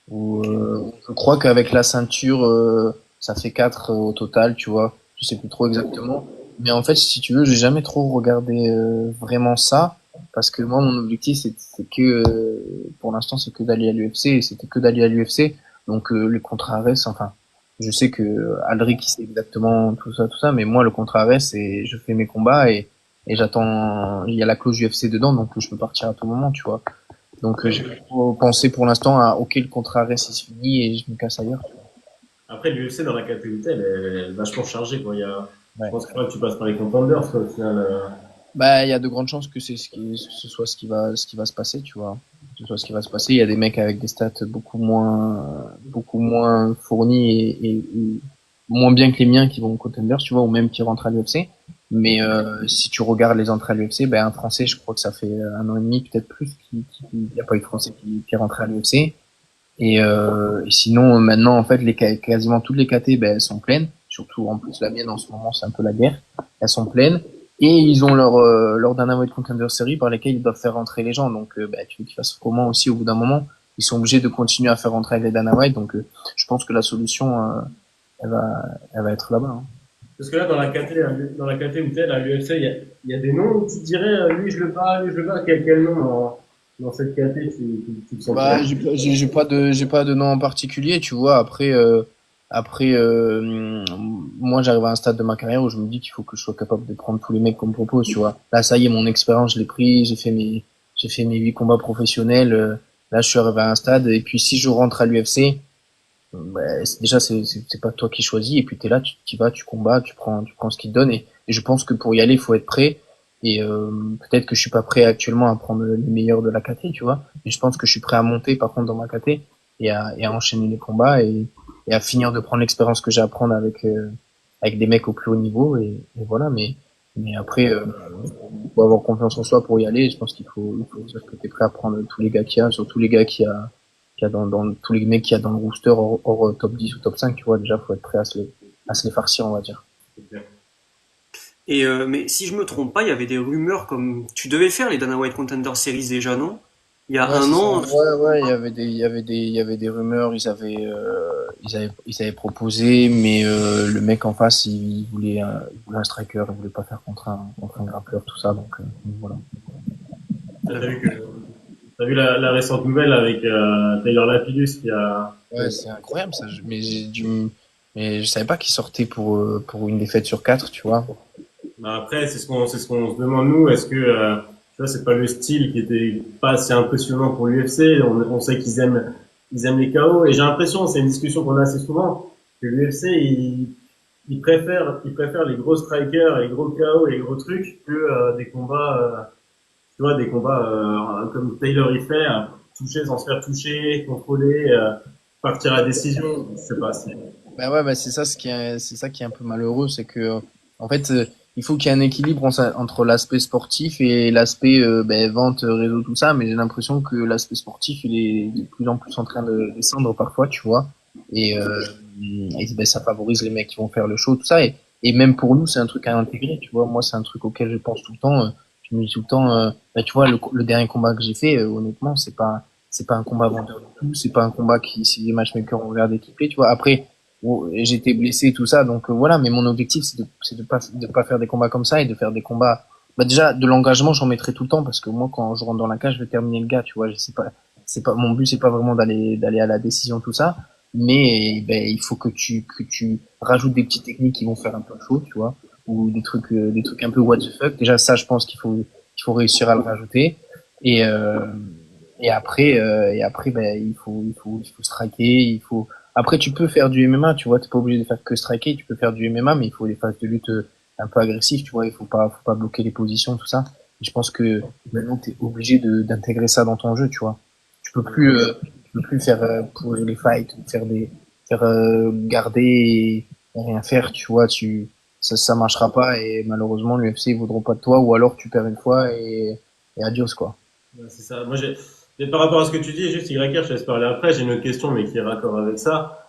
Ou, Ok. je crois qu'avec la ceinture, ça fait 4 au total, tu vois. Je sais plus trop exactement. Mais en fait, si tu veux, j'ai jamais trop regardé vraiment ça. Parce que moi, mon objectif, c'est que, pour l'instant, c'est que d'aller à l'UFC. Et c'était que d'aller à l'UFC. Donc, le contrat reste, enfin, je sais que Aldric, il sait exactement tout ça. Mais moi, le contrat reste, c'est je fais mes combats et j'attends. Il y a la clause UFC dedans, donc je peux partir à tout moment, tu vois. Donc j'ai Ouais. plutôt pensé pour l'instant à ok le contrat reste c'est fini et je me casse ailleurs. Après, l'UFC dans la catégorie, elle est vachement chargée, quoi. Je Ouais. pense qu'il faudra que tu passes par les contenders, quoi, au final. Bah il y a de grandes chances que ce soit ce qui va se passer, tu vois. Que ce soit ce qui va se passer. Il y a des mecs avec des stats beaucoup moins fournis et moins bien que les miens qui vont au contenders, tu vois, ou même qui rentrent à l'UFC. Mais si tu regardes les entrées à l'UFC, ben un Français, je crois que ça fait 1 an et demi, peut-être plus, il n'y a pas eu de Français qui est rentré à l'UFC. Et sinon, maintenant, en fait, quasiment toutes les KT, ben, elles sont pleines. Surtout, en plus, la mienne, en ce moment, c'est un peu la guerre. Elles sont pleines. Et ils ont leur Dana White Contender Series par lesquelles ils doivent faire rentrer les gens. Donc, ben, tu veux qu'ils fassent comment aussi, au bout d'un moment, ils sont obligés de continuer à faire rentrer les Dana White. Donc, je pense que la solution, elle va être là-bas, hein. Parce que là, dans la KT où t'es, là, à l'UFC, il y a des noms où tu te dirais, lui, je le bats, lui, je le bats. Quel nom dans cette KT tu te sentirais? Bah, j'ai pas de nom en particulier, tu vois. Après, moi, j'arrive à un stade de ma carrière où je me dis qu'il faut que je sois capable de prendre tous les mecs qu'on me propose, tu vois. Là, ça y est, mon expérience, je l'ai pris, j'ai fait mes 8 combats professionnels. Là, je suis arrivé à un stade. Et puis, si je rentre à l'UFC, bah, déjà, c'est pas toi qui choisis. Et puis, t'es là, tu y vas, tu combats, tu prends ce qu'ils te donnent. Et je pense que pour y aller, il faut être prêt. Et peut-être que je suis pas prêt actuellement à prendre les meilleurs de la KT, tu vois. Mais je pense que je suis prêt à monter, par contre, dans ma KT et à enchaîner les combats et à finir de prendre l'expérience que j'ai à prendre avec des mecs au plus haut niveau. Et voilà. Mais après, faut avoir confiance en soi pour y aller. Je pense il faut dire que t'es prêt à prendre tous les gars qu'il y a, surtout les gars qu'il y a dans tous les mecs qu'il y a dans le rooster hors top 10 ou top 5, tu vois. Déjà, faut être prêt à se les farcir, on va dire. Et mais si je me trompe pas, il y avait des rumeurs comme tu devais faire les Dana White Contender Series déjà, non? Il y a Ouais, un c'est ça. an. Ouais, il y avait des rumeurs, ils avaient proposé, mais le mec en face, il voulait un striker, il voulait pas faire contre un grappleur, tout ça, donc voilà. Ah, D'accord. t'as vu la récente nouvelle avec Taylor Lapidus qui a. Ouais, c'est incroyable ça. Mais je savais pas qu'il sortait pour une défaite sur 4, tu vois. Bah, après, c'est ce qu'on se demande nous. Est-ce que tu vois, c'est pas le style qui était pas assez impressionnant pour l'UFC. On sait ils aiment les KO et j'ai l'impression, c'est une discussion qu'on a assez souvent, que l'UFC il préfère les gros strikers, les gros KO et les gros trucs que des combats, tu vois, des combats comme Taylor il fait, toucher sans se faire toucher, contrôler, partir à décision. Je sais pas. Bah ouais, bah c'est ça qui est un peu malheureux, c'est que en fait, il faut qu'il y ait un équilibre entre l'aspect sportif et l'aspect ben, vente, réseau, tout ça. Mais j'ai l'impression que l'aspect sportif, il est de plus en plus en train de descendre parfois, tu vois. Et, ben, ça favorise les mecs qui vont faire le show, tout ça. Et même pour nous, c'est un truc à intégrer, tu vois. Moi, c'est un truc auquel je pense tout le temps. Je me dis tout le temps, ben, tu vois, le dernier combat que j'ai fait, honnêtement, c'est pas un combat vendeur du tout. C'est pas un combat qui, si les matchmakers ont l'air d'équiper, tu vois. Après j'étais blessé tout ça donc voilà, mais mon objectif c'est de pas faire des combats comme ça et de faire des combats, bah déjà de l'engagement j'en mettrai tout le temps parce que moi quand je rentre dans la cage je vais terminer le gars, tu vois. Je sais pas, c'est pas mon but, c'est pas vraiment d'aller à la décision tout ça, mais ben il faut que tu rajoutes des petites techniques qui vont faire un peu chaud, tu vois, ou des trucs un peu what the fuck. Déjà ça je pense qu'il faut réussir à le rajouter et et après, ben, il faut striker, il faut. Après, tu peux faire du MMA, tu vois, t'es pas obligé de faire que striker, tu peux faire du MMA, mais il faut des phases de lutte un peu agressif, tu vois. Il faut pas bloquer les positions, tout ça. Et je pense que maintenant, t'es obligé d'intégrer ça dans ton jeu, tu vois. Tu peux plus faire pourrir les fights, faire garder et rien faire, tu vois. Ça marchera pas et malheureusement l'UFC ils voudront pas de toi ou alors tu perds une fois et adios quoi. Ouais, c'est ça. Moi, et par rapport à ce que tu dis, juste YR, je te laisse parler après, j'ai une autre question, mais qui est raccord avec ça.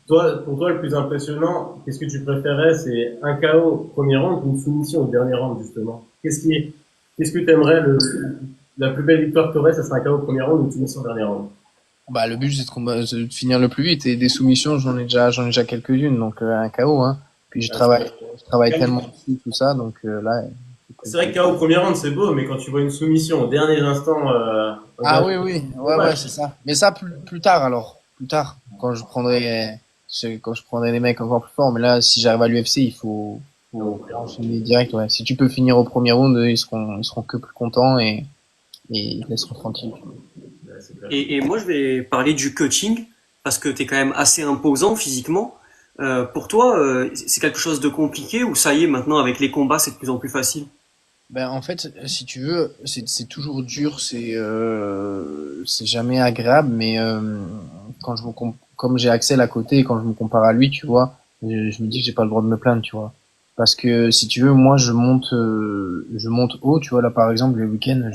Toi, pour toi, le plus impressionnant, qu'est-ce que tu préférais? C'est un KO au premier round ou une soumission au dernier round, justement? Qu'est-ce que t'aimerais la plus belle victoire que t'aurais, ça serait un KO au premier round ou une soumission au dernier round? Bah le but c'est de finir le plus vite et des soumissions j'en ai déjà quelques-unes donc un KO hein. Puis Ah, c'est je travaille tellement dessus tout ça donc là c'est vrai que KO au premier round, c'est beau, mais quand tu vois une soumission au dernier instant, ah oui oui c'est ouais dommage. c'est ça. Mais ça plus tard alors plus tard quand je prendrai des mecs encore plus forts mais là si j'arrive à l'UFC faut enchaîner direct ouais. Si tu peux finir au premier round ils seront que plus contents et ils te laisseront tranquille. Ouais, c'est clair. Et moi, je vais parler du cutting parce que t'es quand même assez imposant physiquement. Pour toi, c'est quelque chose de compliqué ou ça y est, maintenant avec les combats, c'est de plus en plus facile? Ben en fait, si tu veux, c'est toujours dur, c'est jamais agréable, mais quand comme j'ai Axel à côté, et quand je me compare à lui, tu vois, je me dis que j'ai pas le droit de me plaindre, tu vois, parce que si tu veux, moi je monte haut, tu vois, là par exemple le week-end,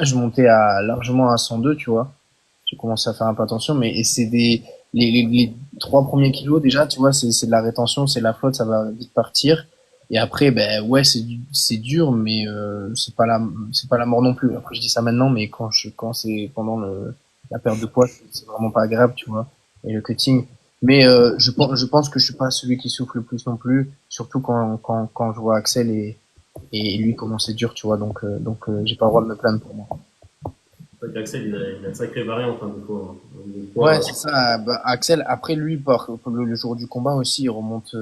je montais à largement à 102, tu vois, j'ai commencé à faire un peu attention, mais et c'est des les 3 premiers kilos déjà, tu vois, c'est de la rétention, c'est de la flotte, ça va vite partir. Et après, ben ouais, c'est dur, mais c'est pas la mort non plus. Après, je dis ça maintenant, mais quand c'est pendant la perte de poids, c'est vraiment pas agréable, tu vois. Et le cutting. Mais je pense que je suis pas celui qui souffle le plus non plus, surtout quand je vois Axel et lui comment c'est dur, tu vois. J'ai pas le droit de me plaindre pour moi. C'est vrai qu'Axel, il a une sacrée variante, hein, des fois, hein. Des Ouais, fois, c'est ça. Bah, Axel, après lui, le jour du combat aussi, il remonte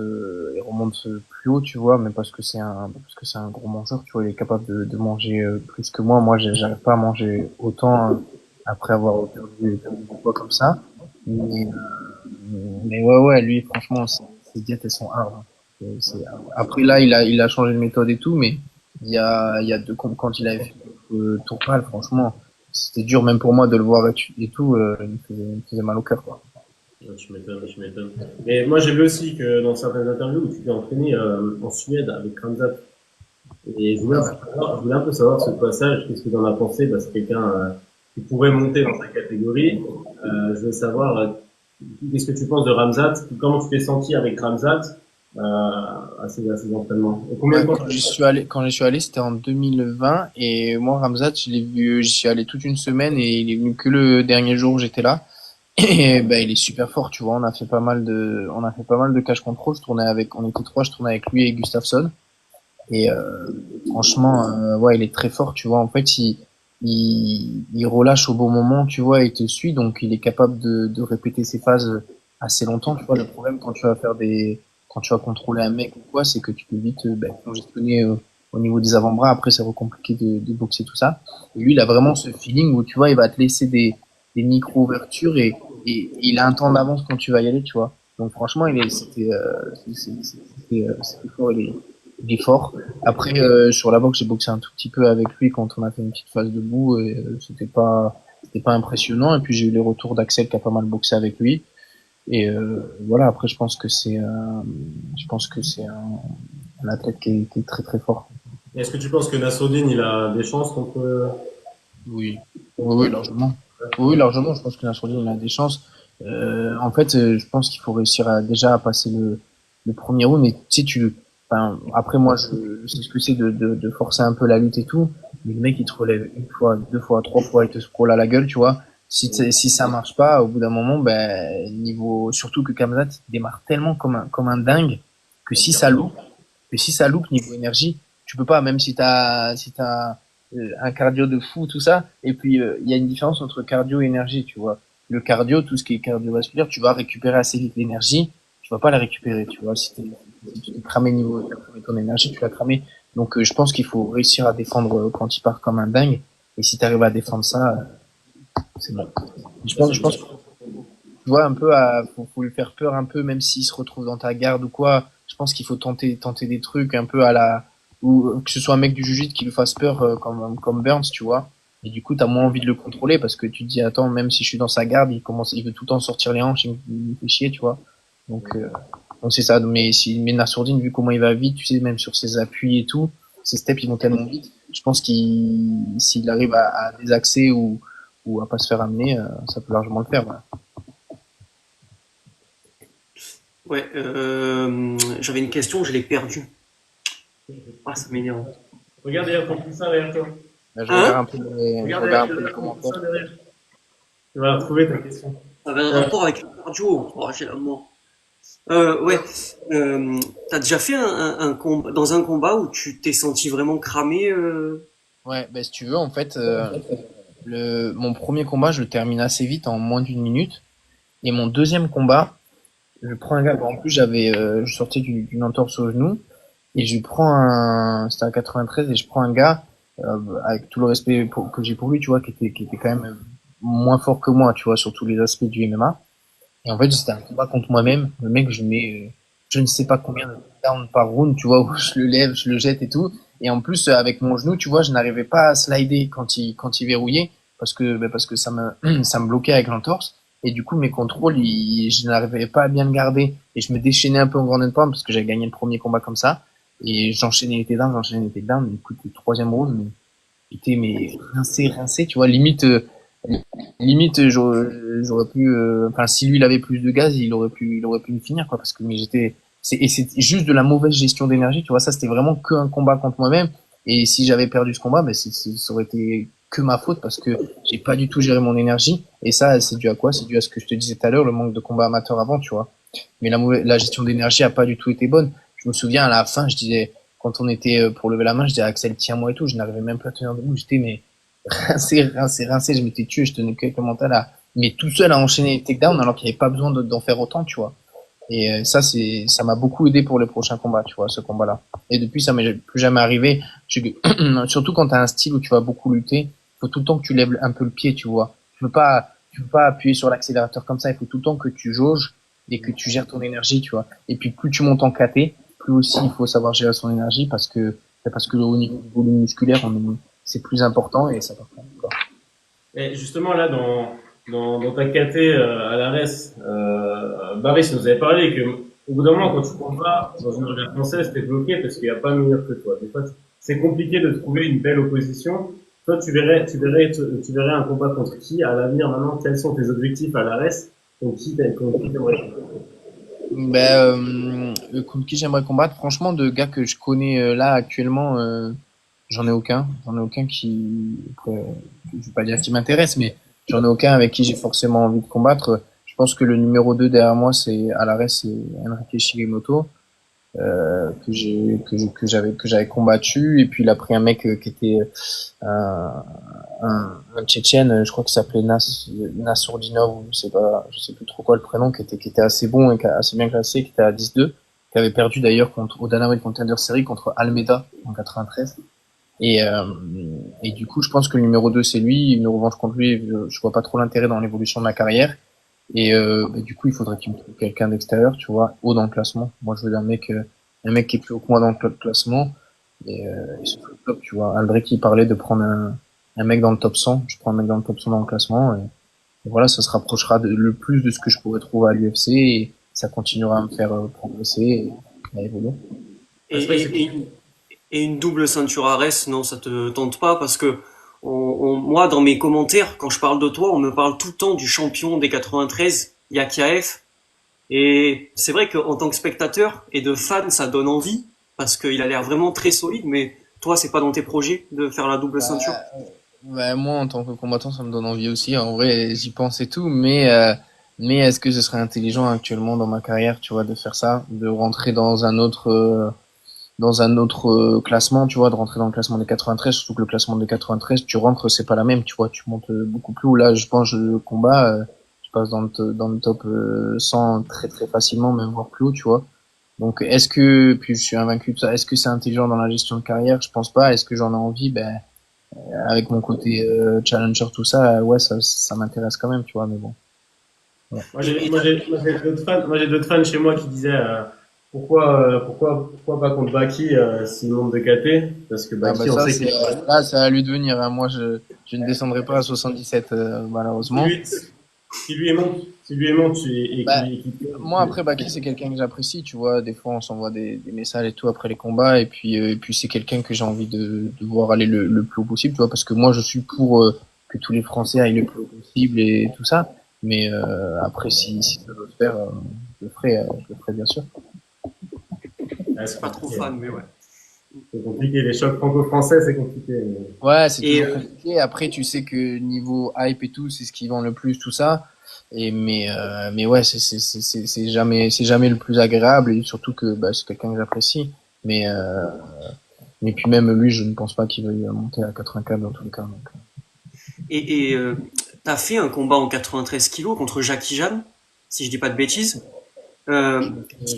plus haut, tu vois, mais parce que c'est un gros mangeur, tu vois, il est capable de manger plus que moi. Moi, j'arrive pas à manger autant après avoir perdu du poids comme ça. Mais, mais ouais, ouais, lui, franchement, ses diètes, elles sont hard, hein. Après là, il a changé de méthode et tout, mais il y a deux, quand il avait fait Tourpal, franchement. C'était dur même pour moi de le voir et tout, il me faisait mal au cœur, quoi. ouais, je m'étonne, je m'étonne. Mais moi, j'ai vu aussi que dans certaines interviews où tu t'es entraîné en Suède avec Ramzat. Et je voulais un peu savoir ce passage, qu'est-ce que tu en as pensé, parce que quelqu'un qui pourrait monter dans ta catégorie. Je veux savoir, qu'est-ce que tu penses de Ramzat, comment tu t'es senti avec Ramzat à ces entraînements. Et combien de Ouais, temps quand j'y suis allé, c'était en 2020 et moi, Ramzat, je l'ai vu, j'y suis allé toute une semaine et il est venu que le dernier jour où j'étais là. Et ben, il est super fort, tu vois. On a fait pas mal de cash control. On était trois, je tournais avec lui et Gustafsson. Et franchement, ouais, il est très fort, tu vois. En fait, il relâche au bon moment, tu vois, il te suit, donc il est capable de répéter ses phases assez longtemps, tu vois. Le problème quand tu vas contrôler un mec ou quoi, c'est que tu peux vite congestionner au niveau des avant-bras. Après, c'est compliqué de boxer tout ça. Et lui, il a vraiment ce feeling où, tu vois, il va te laisser des micro-ouvertures et il a un temps d'avance quand tu vas y aller, tu vois. Donc franchement, c'était fort, il est fort. Après, sur la boxe, j'ai boxé un tout petit peu avec lui quand on a fait une petite phase debout et c'était pas impressionnant. Et puis j'ai eu les retours d'Axel qui a pas mal boxé avec lui. Et voilà. Après, je pense que c'est un athlète qui est très très fort. est-ce que tu penses que Nassourdine, il a des chances contre... Oui, oui, oui, largement. Oui, largement. Je pense que Nassourdine il a des chances. En fait, je pense qu'il faut réussir déjà à passer le premier round. Et tu sais, enfin, après moi, je sais ce que c'est de forcer un peu la lutte et tout. Mais le mec, il te relève une fois, deux fois, trois fois, il te scroll à la gueule, tu vois. Si ça marche pas, au bout d'un moment, ben, surtout que Kamzat, il démarre tellement comme un dingue que si ça loupe niveau énergie, tu peux pas, même si t'as un cardio de fou, tout ça. Et puis, il y a une différence entre cardio et énergie, tu vois. Le cardio, tout ce qui est cardiovasculaire, tu vas récupérer assez vite l'énergie, tu vas pas la récupérer, tu vois. Si tu t'es cramé t'as cramé ton énergie, tu l'as cramé. Donc, je pense qu'il faut réussir à défendre quand il part comme un dingue. Et si tu arrives à défendre ça, c'est bon. Je pense, je pense, tu vois, faut lui faire peur un peu, même s'il se retrouve dans ta garde ou quoi. Je pense qu'il faut tenter des trucs un peu à la, ou que ce soit un mec du jiu-jitsu qui lui fasse peur, comme Burns, tu vois. Et du coup, t'as moins envie de le contrôler parce que tu te dis, attends, même si je suis dans sa garde, il veut tout le temps sortir les hanches, il me fait chier, tu vois. Donc, euh, donc c'est ça. Mais Nassourdine, vu comment il va vite, tu sais, même sur ses appuis et tout, ses steps, ils vont tellement vite. Je pense s'il arrive à désaxer ou à pas se faire amener, ça peut largement le faire, ouais. Ouais, j'avais une question, je l'ai perdue. Ah, ça m'énerve. Regarde derrière ton coussin derrière toi. Là, Hein? je Regarde regarde un peu les derrière ton commentaires. coussin derrière. Tu vas retrouver ta question. Ça avait un Euh, rapport avec le cardio. Oh, j'ai la mort. Ouais. T'as déjà fait un combat, dans un combat où tu t'es senti vraiment cramé Ouais, ben si tu veux, en fait, mon premier combat, je le termine assez vite, en moins d'une minute. Et mon deuxième combat, je prends un gars. Bon, en plus, je sortais d'une entorse au genou. Et c'était à 93, et je prends un gars, avec tout le respect que j'ai pour lui, tu vois, qui était quand même moins fort que moi, tu vois, sur tous les aspects du MMA. Et en fait, c'était un combat contre moi-même. Le mec, je mets, je ne sais pas combien de down par round, tu vois, où je le lève, je le jette et tout. Et en plus, avec mon genou, tu vois, je n'arrivais pas à slider quand il verrouillait, parce que ça me bloquait avec l'entorse. Et du coup, mes contrôles, je n'arrivais pas à bien le garder. Et je me déchaînais un peu en grande pointe parce que j'avais gagné le premier combat comme ça. Et j'enchaînais les takedowns. Écoute, le troisième round, mais j'étais, mais rincé, tu vois, limite, j'aurais pu, enfin, si lui il avait plus de gaz, il aurait pu me finir, quoi, parce que mais et c'est juste de la mauvaise gestion d'énergie, tu vois, ça c'était vraiment que un combat contre moi-même, et si j'avais perdu ce combat, ben ça aurait été que ma faute parce que j'ai pas du tout géré mon énergie, et ça c'est dû à quoi? C'est dû à ce que je te disais tout à l'heure, le manque de combat amateur avant, tu vois. Mais la gestion d'énergie a pas du tout été bonne. Je me souviens à la fin, je disais, quand on était pour lever la main, je disais à Axel, tiens-moi et tout, je n'arrivais même pas à tenir debout, j'étais mais rincé, je m'étais tué, je tenais quelques mental mais tout seul à enchaîner les takedowns alors qu'il n'y avait pas besoin d'en faire autant, tu vois. Et ça m'a beaucoup aidé pour les prochains combats, tu vois, ce combat-là. Et depuis, ça m'est plus jamais arrivé. Surtout quand tu as un style où tu vas beaucoup lutter, il faut tout le temps que tu lèves un peu le pied, tu vois. Tu peux pas appuyer sur l'accélérateur comme ça, il faut tout le temps que tu jauges et que tu gères ton énergie, tu vois. Et puis plus tu montes en KT, plus aussi il faut savoir gérer son énergie parce que au niveau du volume musculaire, c'est plus important et ça va prendre encore. Et justement, là, dans ta KT à l'ARES, Baris nous avait parlé que, au bout d'un moment, quand tu combats dans une région française, t'es bloqué parce qu'il n'y a pas meilleur que toi. Des fois, c'est compliqué de trouver une belle opposition. Toi, tu verrais un combat contre qui à l'avenir maintenant? Quels sont tes objectifs à l'ARES? Contre qui t'aimerais? Contre qui j'aimerais combattre, franchement, de gars que je connais là actuellement, j'en ai aucun. J'en ai aucun je vais pas dire qui m'intéresse, mais j'en ai aucun avec qui j'ai forcément envie de combattre. Je pense que le numéro 2 derrière moi, à l'arrêt, c'est Enrique Shigimoto, que j'avais combattu. Et puis il a pris un mec qui était un Tchétchène, je crois qu'il s'appelait Nassourdinov, ou je sais plus trop quoi le prénom, qui était assez bon et assez bien classé, qui était à 10-2, qui avait perdu d'ailleurs au Dana White Contender Series contre Almeida en 93. Et du coup, je pense que le numéro 2 c'est lui. Une revanche contre lui, je vois pas trop l'intérêt dans l'évolution de ma carrière. Et du coup, il faudrait qu'il me trouve quelqu'un d'extérieur, tu vois, haut dans le classement. Moi, je veux un mec qui est plus haut que moi dans le classement. Et c'est le top, tu vois. Albrecht, il parlait de prendre un mec dans le top 100. Je prends un mec dans le top 100 dans le classement. Et voilà, ça se rapprochera le plus de ce que je pourrais trouver à l'UFC. Et ça continuera à me faire progresser et à évoluer. et, et, et, une, et une double ceinture Ares, non, ça te tente pas parce que moi, dans mes commentaires, quand je parle de toi, on me parle tout le temps du champion des 93, Yakiaev. Et c'est vrai qu'en tant que spectateur et de fan, ça donne envie parce qu'il a l'air vraiment très solide. Mais toi, c'est pas dans tes projets de faire la double ceinture? Moi, en tant que combattant, ça me donne envie aussi. En vrai, j'y pense et tout, mais est-ce que ce serait intelligent actuellement dans ma carrière, tu vois, de faire ça, de rentrer dans un autre classement, tu vois, de rentrer dans le classement des 93, surtout que le classement des 93, tu rentres, c'est pas la même, tu vois, tu montes beaucoup plus haut. Là, je pense, le combat, je passe dans le top 100 très très facilement, même voire plus haut, tu vois. Donc, puis je suis invaincu de ça, est-ce que c'est intelligent dans la gestion de carrière? Je pense pas. Est-ce que j'en ai envie? Ben, avec mon côté challenger, tout ça, ouais, ça m'intéresse quand même, tu vois, mais bon. Ouais. Moi, j'ai d'autres fans chez moi qui disaient pourquoi pas contre Baki s'il monte de KT? Parce que Ah bah Baki, on ça, sait c'est qu'il là, ça a lui de venir, hein. Moi, je ne descendrai pas à 77, si malheureusement. lui, si lui monte Bah, moi, après, Baki, c'est quelqu'un que j'apprécie, tu vois. Des fois, on s'envoie des messages et tout après les combats. Et puis c'est quelqu'un que j'ai envie de voir aller le plus haut possible, tu vois. Parce que moi, je suis pour que tous les Français aillent le plus haut possible et tout ça. Mais après, si ça doit se faire, je le ferai bien sûr. C'est pas trop fan, mais ouais. C'est compliqué. Les chocs franco-français, c'est compliqué. Ouais, c'est Et toujours compliqué. Après, tu sais que niveau hype et tout, c'est ce qui vend le plus, tout ça. Mais ouais, c'est jamais le plus agréable et surtout que bah, c'est quelqu'un que j'apprécie. Mais mais puis même lui, je ne pense pas qu'il veuille monter à 84 dans tous les cas. Donc, et t'as fait un combat en 93 kilos contre Jackie Jeanne, si je dis pas de bêtises. Euh,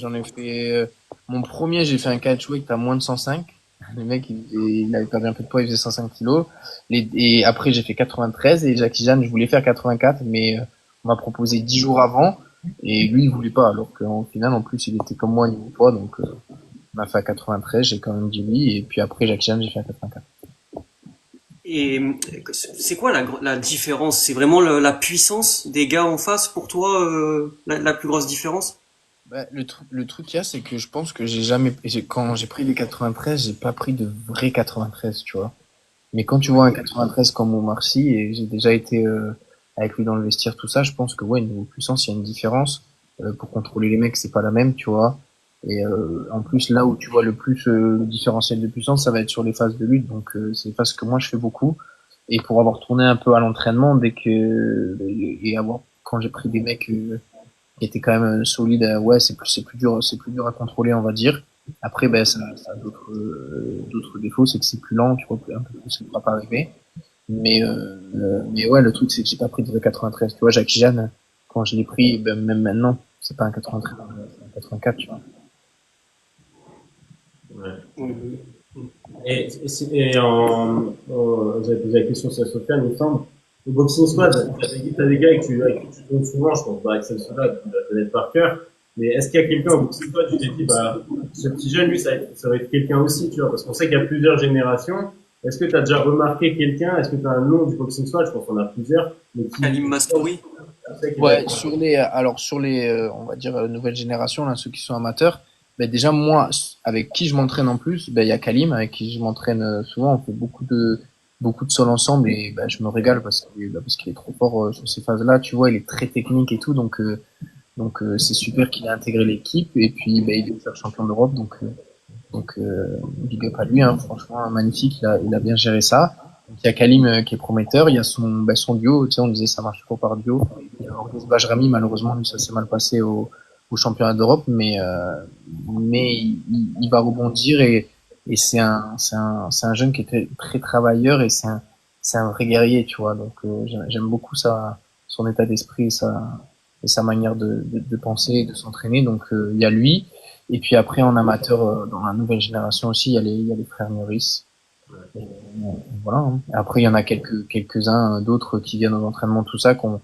j'en ai fait mon premier, j'ai fait un catchweight à moins de 105. Le mec, il avait perdu un peu de poids, il faisait 105 kilos. Et après, j'ai fait 93 et Jackie Jeanne, je voulais faire 84, mais on m'a proposé 10 jours avant et lui, il voulait pas. Alors qu'en final, en plus, il était comme moi niveau poids, donc on a fait à 93, j'ai quand même dit oui. Et puis après, Jackie Jeanne, j'ai fait à 84. et c'est quoi la différence? C'est vraiment la puissance des gars en face pour toi, la plus grosse différence? Bah, le truc qu'il y a, c'est que je pense que quand j'ai pris les 93, j'ai pas pris de vrai 93, tu vois. Mais quand tu vois un 93 comme Omar Sy, et j'ai déjà été avec lui dans le vestiaire, tout ça, je pense que ouais, niveau puissance, il y a une différence. Pour contrôler les mecs, c'est pas la même, tu vois. Et en plus, là où tu vois le plus le différentiel de puissance, ça va être sur les phases de lutte. Donc c'est des phases que moi je fais beaucoup. Et pour avoir tourné un peu à l'entraînement, et avoir quand j'ai pris des mecs qui étaient quand même solides, ouais, c'est plus dur à contrôler, on va dire. Après, ben, ça a d'autres défauts, c'est que c'est plus lent, tu vois, un peu plus, ça ne va pas arriver. Mais ouais, le truc, c'est que j'ai pas pris de 93. Tu vois, Jacques Jeanne, quand je l'ai pris, ben, même maintenant, c'est pas un 93, c'est un 84, tu vois. Ouais. Mhm. J'avais posé la question sur Sofiane, il me semble. Au boxing squad, t'as des gars avec qui tu tombes souvent, je pense, Axel Sola, tu dois connaître par cœur. Mais est-ce qu'il y a quelqu'un au boxing squad, tu t'es dit, bah, ce petit jeune, lui, ça va être quelqu'un aussi, tu vois, parce qu'on sait qu'il y a plusieurs générations. Est-ce que tu as déjà remarqué quelqu'un? Est-ce que tu as un nom du boxing squad? Je pense qu'on a plusieurs, mais Kalim Mastouri. tu sais qu'il va Ouais, être. sur les, on va dire, nouvelles générations, là, ceux qui sont amateurs, ben déjà, moi, avec qui je m'entraîne en plus, ben, il y a Kalim, avec qui je m'entraîne souvent, on fait beaucoup de sols ensemble et ben, je me régale parce qu'il est trop fort sur ces phases-là, tu vois, il est très technique et tout, donc c'est super qu'il ait intégré l'équipe et puis ben, il est faire champion d'Europe, big up à lui, hein, franchement, magnifique, il a bien géré ça. Donc, il y a Kalim qui est prometteur, il y a son duo, tu sais, on disait ça marche pas par duo. Il y a Orgaz Bajrami, malheureusement, lui, ça s'est mal passé au championnat d'Europe, mais il va rebondir et c'est un jeune qui est très travailleur et c'est un vrai guerrier, tu vois. Donc, j'aime beaucoup son état d'esprit et sa manière de penser et de s'entraîner. Donc, il y a lui. Et puis après, en amateur, dans la nouvelle génération aussi, il y a les frères Meurice. Et, voilà. Hein. Après, il y en a quelques-uns d'autres qui viennent aux entraînements, tout ça, qu'on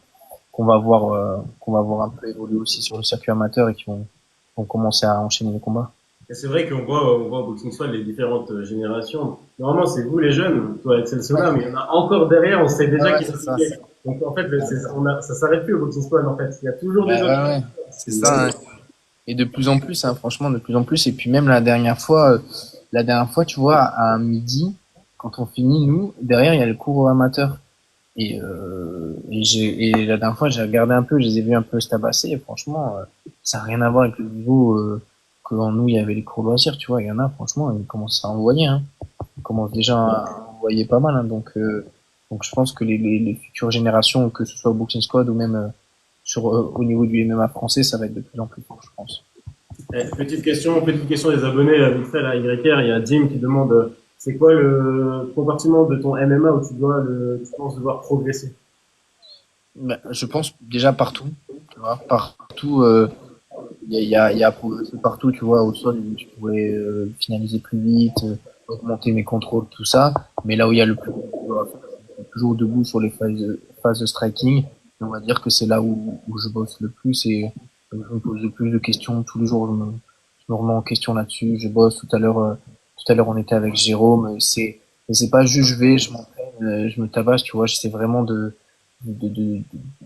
va voir un peu évoluer aussi sur le circuit amateur et vont commencer à enchaîner les combats. Et c'est vrai on voit au boxing squad les différentes générations. Normalement, c'est vous les jeunes, toi Axel Ouais, Sola, mais il y en a encore derrière, on sait déjà ouais, qu'ils sont c'est ça. piqués. Donc en fait, ça s'arrête plus au boxing squad en fait. Il y a toujours des Ouais, autres. ouais, ouais. C'est ça. Hein. Et de plus en plus, hein, franchement, de plus en plus. Et puis même la dernière fois, tu vois, à midi, quand on finit, nous, derrière, il y a le cours amateur. Et la dernière fois, j'ai regardé un peu, je les ai vus un peu se tabasser. Et franchement, ça n'a rien à voir avec le niveau que en nous, il y avait les cours loisirs, tu vois. Il y en a, franchement, ils commencent à envoyer. Hein. Ils commencent déjà à envoyer pas mal. Hein. Donc je pense que les futures générations, que ce soit au Boxing Squad ou même au niveau du MMA français, ça va être de plus en plus fort, je pense. Petite question des abonnés, vite fait, là, YR, il y a Jim qui demande, c'est quoi le compartiment de ton MMA où tu penses devoir progresser? Bah, je pense déjà partout, tu vois, partout, il y a à progresser partout, tu vois, au sol, je pourrais finaliser plus vite, augmenter mes contrôles, tout ça. Mais là où il y a le plus gros boulot à faire, c'est toujours debout sur les phases de striking. on va dire que c'est là où je bosse le plus et je me pose le plus de questions tous les jours. Je me remets en question là-dessus. Je bosse tout à l'heure, on était avec Jérôme. C'est pas juste je m'entraîne, je me tabasse, tu vois. J'essaie vraiment de, de,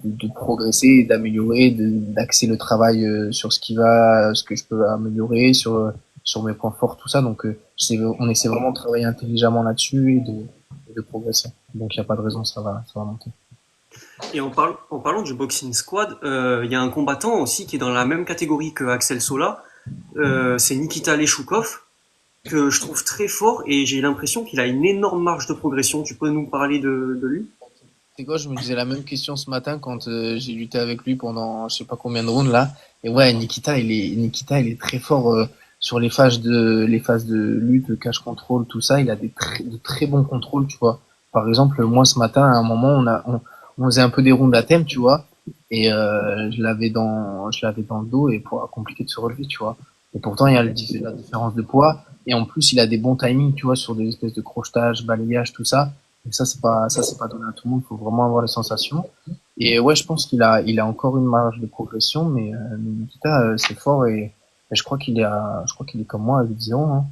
de progresser, d'améliorer, d'axer le travail sur ce que je peux améliorer, sur mes points forts, tout ça. Donc, on essaie vraiment de travailler intelligemment là-dessus et de progresser. Donc, il n'y a pas de raison, ça va monter. Et en parlant du boxing squad, il y a un combattant aussi qui est dans la même catégorie que Axel Sola. C'est Nikita Leshukov, que je trouve très fort et j'ai l'impression qu'il a une énorme marge de progression. Tu peux nous parler de lui? C'est quoi, je me disais la même question ce matin quand j'ai lutté avec lui pendant je sais pas combien de rounds là. Et ouais, Nikita, il est très fort sur les phases de lutte, cache contrôle, tout ça. Il a de très bons contrôles, tu vois. Par exemple, moi ce matin, à un moment, on faisait un peu des rounds à thème, tu vois. Et je l'avais dans le dos et pour compliqué de se relever, tu vois. Et pourtant, il y a la différence de poids. Et en plus, il a des bons timings, tu vois, sur des espèces de crochetage, balayage, tout ça. Et ça, c'est pas donné à tout le monde. Il faut vraiment avoir les sensations. Et ouais, je pense il a encore une marge de progression, mais Nikita, c'est fort et je crois qu'il est comme moi à 8-0, hein.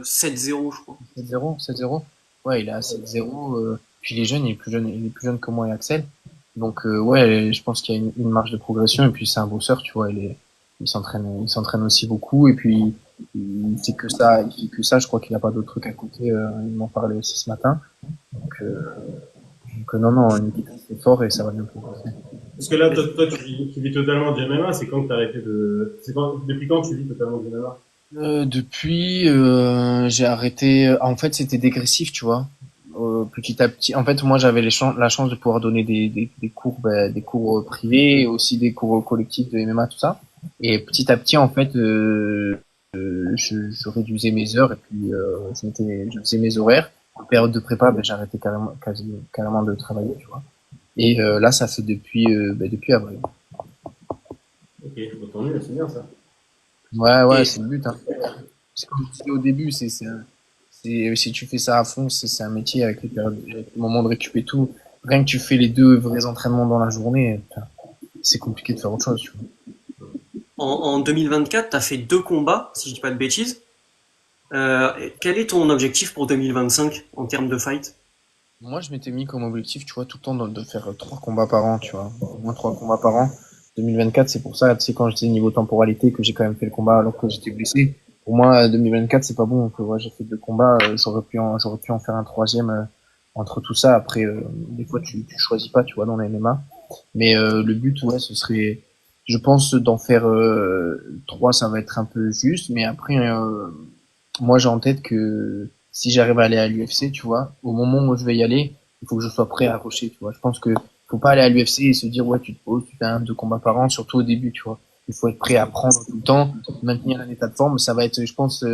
7-0, je crois. 7-0, 7-0. Ouais, il est à 7-0. Puis il est plus jeune que moi et Axel. Donc ouais, je pense qu'il y a une marge de progression. Et puis c'est un bosseur, tu vois. Il s'entraîne aussi beaucoup. Et puis il fait que ça, il fait que ça. Je crois qu'il a pas d'autres trucs à côté. Il m'en parlait aussi ce matin. Donc, non, non, Nikita c'est fort et ça va bien progresser. Parce que là, toi tu vis totalement du MMA, c'est quand que t'as arrêté depuis quand tu vis totalement du MMA? Depuis, j'ai arrêté. En fait, c'était dégressif, tu vois. Petit à petit. En fait, moi, j'avais la chance de pouvoir donner des cours, des cours privés, et aussi des cours collectifs de MMA, tout ça. Et petit à petit, en fait, je réduisais mes heures et puis je faisais mes horaires. En période de prépa, ben, j'arrêtais carrément de travailler, tu vois. Et là, ça fait depuis avril. Ok, bon, tant mieux, c'est bien ça. Ouais, ouais, Et c'est le but, hein. C'est comme je disais au début, si tu fais ça à fond, c'est un métier avec avec les moments de récup et tout. Rien que tu fais les deux vrais entraînements dans la journée, putain, c'est compliqué de faire autre chose, tu vois. en 2024, tu as fait 2 combats, si je dis pas de bêtises. Quel est ton objectif pour 2025 en termes de fight? Moi, je m'étais mis comme objectif, tu vois, tout le temps de faire 3 combats par an, tu vois. Au moins 3 combats par an. 2024, c'est pour ça, tu sais, quand j'étais niveau temporalité, que j'ai quand même fait le combat alors que j'étais blessé. Pour moi, 2024, c'est pas bon. Donc, ouais, j'ai fait 2 combats. J'aurais pu en faire un troisième entre tout ça. Après, des fois, tu choisis pas, tu vois, dans les MMA. Mais le but, ouais, ce serait, je pense, d'en faire 3, ça va être un peu juste. Mais après, moi, j'ai en tête que si j'arrive à aller à l'UFC, tu vois, au moment où je vais y aller, il faut que je sois prêt à rusher, tu vois. Je pense que faut pas aller à l'UFC et se dire, ouais, tu te poses, tu fais 1, 2 combats par an, surtout au début, tu vois. Il faut être prêt à prendre tout le temps, maintenir un état de forme. Ça va être, je pense,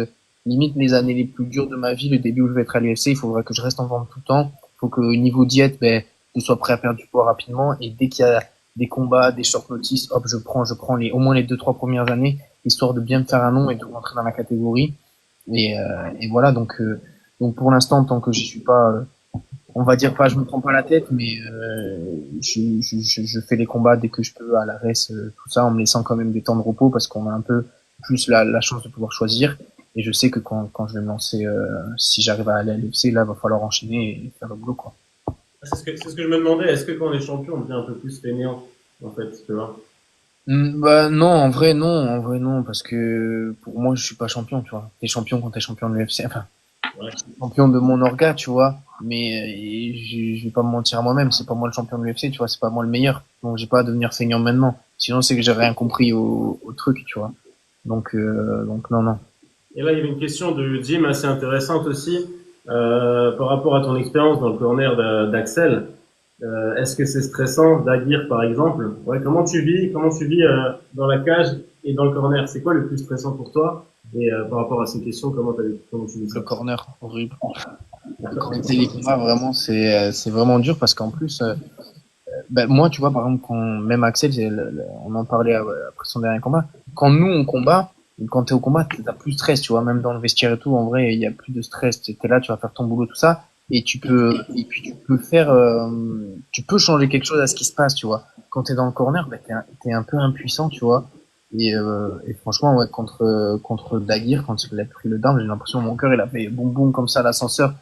limite les années les plus dures de ma vie, le début où je vais être à l'UFC, il faudra que je reste en forme tout le temps. Il faut que au niveau diète, ben, je sois prêt à perdre du poids rapidement. Et dès qu'il y a des combats, des short notice, hop, je prends au moins les 2, 3 premières années, histoire de bien me faire un nom et de rentrer dans la catégorie. Et voilà, donc pour l'instant, tant que j'y suis pas, on va dire pas, je me prends pas la tête, mais je fais les combats dès que je peux à la res, tout ça, en me laissant quand même des temps de repos parce qu'on a un peu plus la chance de pouvoir choisir. Et je sais que quand je vais me lancer, si j'arrive à aller à l'UFC, là, va falloir enchaîner et faire le boulot, quoi. C'est ce que je me demandais, est-ce que quand on est champion, on devient un peu plus fainéant, en fait, tu vois? Bah non, en vrai non, parce que pour moi je suis pas champion, tu vois. T'es champion quand t'es champion de l'UFC, enfin Ouais. champion de mon orga, tu vois. Mais je vais pas me mentir à moi-même, c'est pas moi le champion de l'UFC, tu vois, c'est pas moi le meilleur. Donc j'ai pas à devenir feignant maintenant. Sinon c'est que j'ai rien compris au truc, tu vois. Donc non, non. Et là, il y avait une question de Jim assez intéressante aussi, par rapport à ton expérience dans le corner d'Axel. Est-ce que c'est stressant d'Aguirre, par exemple? Ouais, comment tu vis dans la cage et dans le corner? C'est quoi le plus stressant pour toi? Et par rapport à ces questions, comment tu vis Le ça? corner, horrible. Commenter les combats, vraiment, c'est vraiment dur parce qu'en plus, ben, moi, tu vois, par exemple, même Axel, on en parlait après son dernier combat. Quand nous, on combat, quand t'es au combat, t'as plus de stress, tu vois, même dans le vestiaire et tout, en vrai, il y a plus de stress. T'es là, tu vas faire ton boulot, tout ça. et puis tu peux changer quelque chose à ce qui se passe, tu vois. Quand t'es dans le corner, bah, t'es un peu impuissant, tu vois. Et franchement, ouais, contre Daguerre, quand il a pris le down, j'ai l'impression que mon cœur, il a fait boum boum comme ça à l'ascenseur.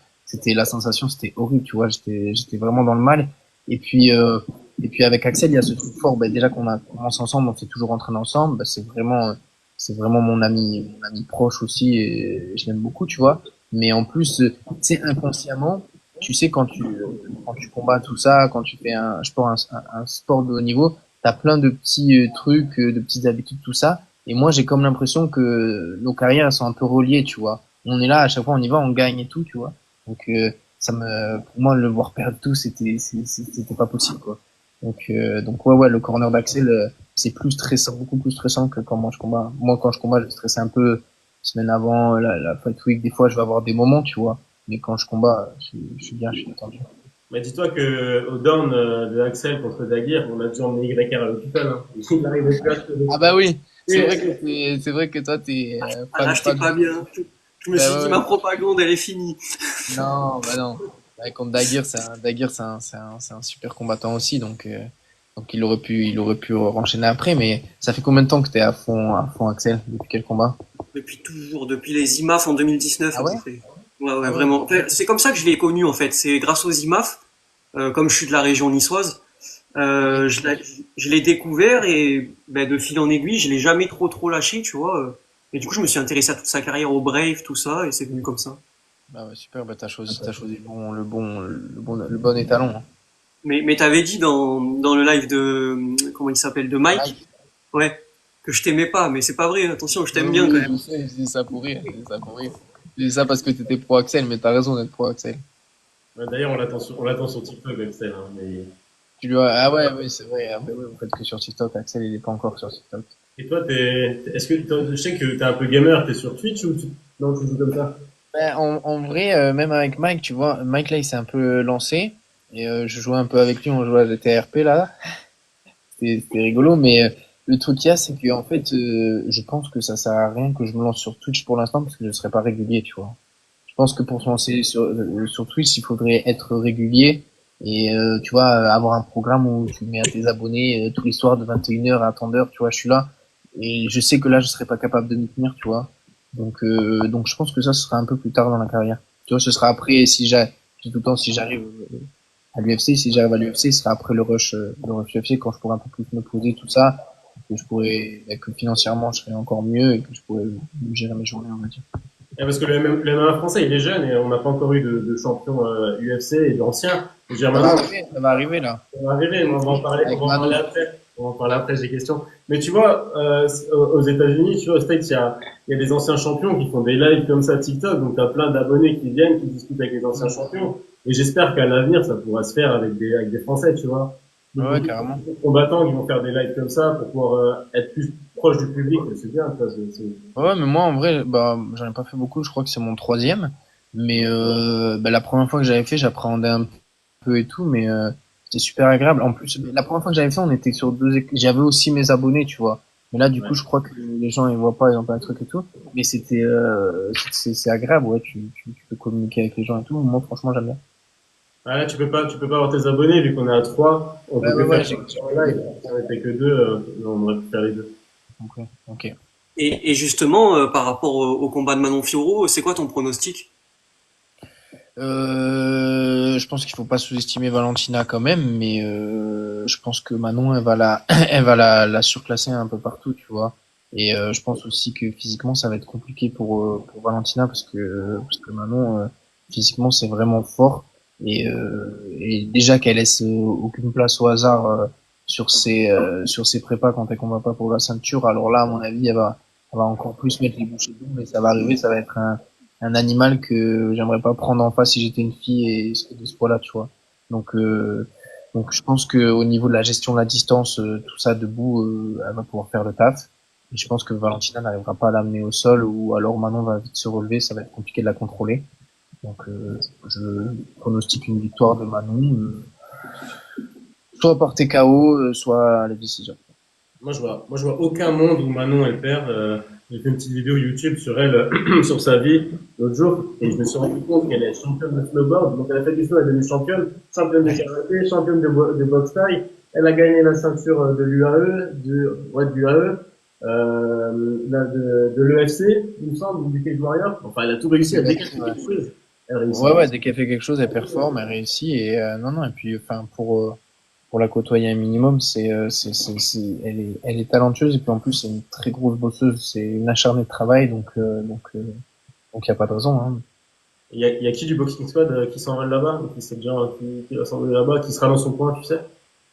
La sensation, c'était horrible, tu vois. J'étais vraiment dans le mal. Et puis, euh, et puis avec Axel, il y a ce truc fort. Bah, déjà qu'on a commencé ensemble, on s'est toujours entraîné ensemble. Bah, c'est vraiment mon ami proche aussi, et je l'aime beaucoup, tu vois. Mais en plus, tu sais, inconsciemment, tu sais, quand tu combats tout ça, quand tu fais un sport de haut niveau, t'as plein de petits trucs, de petites habitudes, tout ça. Et moi, j'ai comme l'impression que nos carrières elles sont un peu reliées, tu vois. On est là, à chaque fois, on y va, on gagne et tout, tu vois. Donc, pour moi, le voir perdre tout, c'était pas possible, quoi. Donc ouais, le corner d'Axel, c'est plus stressant, beaucoup plus stressant que quand moi je combats. Moi, quand je combats, je stresse un peu semaine avant, la fight week. Des fois, je vais avoir des moments, tu vois. Mais quand je combats, je suis bien, je suis détendu. Mais dis-toi que au down de Axel contre Daguerre, on a dû emmener YR à l'hôpital. Hein. Il n'arrivait plus à se lever. Ah bah oui, Et, c'est vrai que toi, t'es Ah là, j'étais fan pas de... bien. Je me Bah suis dit, ouais, ma ouais. propagande, elle est finie. Non, bah non. Ouais, contre Daguerre, c'est un super combattant aussi, donc il aurait pu enchaîner après. Mais ça fait combien de temps que t'es à fond, Axel, depuis quel combat? Depuis toujours, depuis les IMAF en 2019 Ah à ouais? peu près. Ouais, ouais, Ah ouais, vraiment. Enfin, c'est comme ça que je l'ai connu en fait. C'est grâce aux IMAF, comme je suis de la région niçoise, ok. je l'ai découvert et ben, de fil en aiguille, je l'ai jamais trop lâché, tu vois. Et du coup, je me suis intéressé à toute sa carrière au Brave, tout ça, et c'est venu comme ça. Bah ouais, super, bah t'as choisi le bon étalon, hein. Mais t'avais dit dans le live comment il s'appelle, de Mike, Mike. ouais, que je t'aimais pas, mais c'est pas vrai. Attention, je Oui, t'aime bien quand oui, même. je sais, je dis ça pour rire, je dis ça pour rire. Je dis ça parce que t'étais pro Axel, mais t'as raison d'être pro Axel. d'ailleurs, on l'attend sur TikTok, Axel. Hein, mais... Ah ouais, oui, c'est vrai, ah ouais, ouais, vous faites que sur TikTok, Axel, il est pas encore sur TikTok. Et toi, est-ce que je sais que t'es un peu gamer, t'es sur Twitch ou non, tu joues comme ça? Ben, en vrai, même avec Mike, tu vois, Mike là, il s'est un peu lancé, et je jouais un peu avec lui, on jouait à GTRP là, c'était rigolo, mais le truc qu'il y a, c'est que en fait, je pense que ça sert à rien que je me lance sur Twitch pour l'instant, parce que je serai pas régulier, tu vois. Je pense que pour se lancer sur Twitch, il faudrait être régulier et tu vois avoir un programme où tu mets à tes abonnés tous les soirs de 21h à tant d'heures, tu vois, je suis là et je sais que là je serais pas capable de m'y tenir, tu vois. Donc je pense que ça ce sera un peu plus tard dans la carrière. Tu vois, ce sera après si j'ai tout le temps si j'arrive à l'UFC, si j'arrive à l'UFC, ce sera après le rush UFC quand je pourrai un peu plus me poser tout ça, que je pourrais que financièrement je serais encore mieux et que je pourrais mieux gérer mes journées, on va dire. Parce que le MMA français, il est jeune et on n'a pas encore eu de champion UFC et d'ancien. Je veux dire, maintenant, Ça va arriver là. on va arriver, mais on Avec va en parler Mano. après. On va en parler après, j'ai des questions. Mais tu vois, aux États-Unis, tu vois, aux States, il y a des anciens champions qui font des lives comme ça TikTok, donc tu as plein d'abonnés qui viennent, qui discutent avec les anciens champions. Et j'espère qu'à l'avenir, ça pourra se faire avec des Français, tu vois. Donc, Ouais, beaucoup carrément. de combattants qui vont faire des lives comme ça pour pouvoir être plus proche du public, c'est bien, ça, Ouais, mais moi, en vrai, bah, j'en ai pas fait beaucoup. Je crois que c'est mon troisième. Mais bah, la première fois que j'avais fait, j'appréhendais un peu et tout, mais c'était super agréable. En plus, la première fois que j'avais fait, on était sur j'avais aussi mes abonnés, tu vois. Mais là, du coup, ouais. je crois que les gens ils voient pas, ils ont pas de truc et tout. Mais c'est agréable, ouais. Tu peux communiquer avec les gens et tout. Moi, franchement, j'aime bien. Ah, là, tu peux pas avoir tes abonnés, vu qu'on est à trois, on peut que Ouais, faire sur un live. Si on était que deux, on aurait pu faire les deux. j'ai compris. Ok. Et justement, par rapport au combat de Manon Fiorot, c'est quoi ton pronostic? Je pense qu'il faut pas sous-estimer Valentina quand même, mais je pense que Manon, elle va la surclasser un peu partout, tu vois. Et je pense aussi que physiquement, ça va être compliqué pour Valentina parce que Manon, physiquement, c'est vraiment fort. Et déjà qu'elle laisse aucune place au hasard sur ses prépas quand elle combat pas pour la ceinture, alors là, à mon avis, elle va encore plus mettre les bouchées doubles et ça va arriver, ça va être un animal que j'aimerais pas prendre en face si j'étais une fille et de ce poids-là, tu vois. Donc, euh, donc je pense que au niveau de la gestion de la distance, tout ça debout, elle va pouvoir faire le taf. Et je pense que Valentina n'arrivera pas à l'amener au sol ou alors Manon va vite se relever, ça va être compliqué de la contrôler. Donc je pronostique une victoire de Manon, soit par TKO, soit à la décision. Moi, je vois aucun monde où Manon, elle perd. J'ai fait une petite vidéo YouTube sur elle, sur sa vie, l'autre jour, et je me suis rendu compte qu'elle est championne de snowboard. Donc, elle a fait du snow, elle est devenue championne de karaté, championne de boxe thaï. Elle a gagné la ceinture de l'UAE, de l'UAE, de l'EFC, il me semble, ou du Cage Warrior. Enfin, elle a tout réussi à décaler Ouais. quelque chose. Elle réussit. Ouais, ouais, dès qu'elle fait quelque chose, elle performe, elle réussit et non, non. Et puis, enfin, pour la côtoyer un minimum, elle est talentueuse et puis en plus, c'est une très grosse bosseuse, c'est une acharnée de travail, donc y a pas de raison, hein. Il y a qui du Boxing Squad qui s'envole là-bas, qui sait déjà, qui va s'envoler là-bas, qui sera dans son coin, tu sais?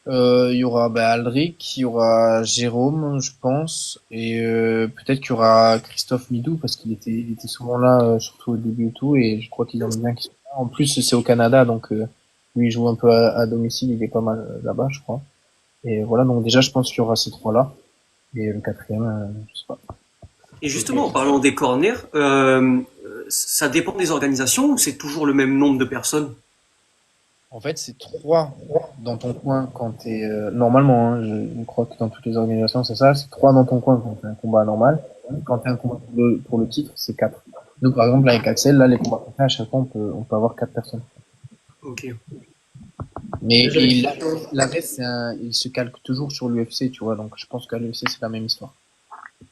Il y aura bah, Aldric, il y aura Jérôme, je pense, et peut-être qu'il y aura Christophe Midou parce il était souvent là, surtout au début et tout, et je crois qu'il aime bien qu'il soit là. En plus, c'est au Canada, donc lui il joue un peu à domicile, il est pas mal là-bas, je crois. Et voilà, donc déjà, je pense qu'il y aura ces trois-là, et le quatrième, je sais pas. Et justement, en parlant des corners, ça dépend des organisations ou c'est toujours le même nombre de personnes? En fait, c'est trois dans ton coin quand t'es normalement. Hein, je crois que dans toutes les organisations, c'est ça. C'est trois dans ton coin quand t'es un combat normal. Et quand t'es un combat pour le titre, c'est quatre. Nous, par exemple, avec Axel, là, les combats qu'on fait, à chaque fois, on peut avoir quatre personnes. Ok. Mais la reste, il se calque toujours sur l'UFC, tu vois. Donc, je pense qu'à l'UFC, c'est la même histoire.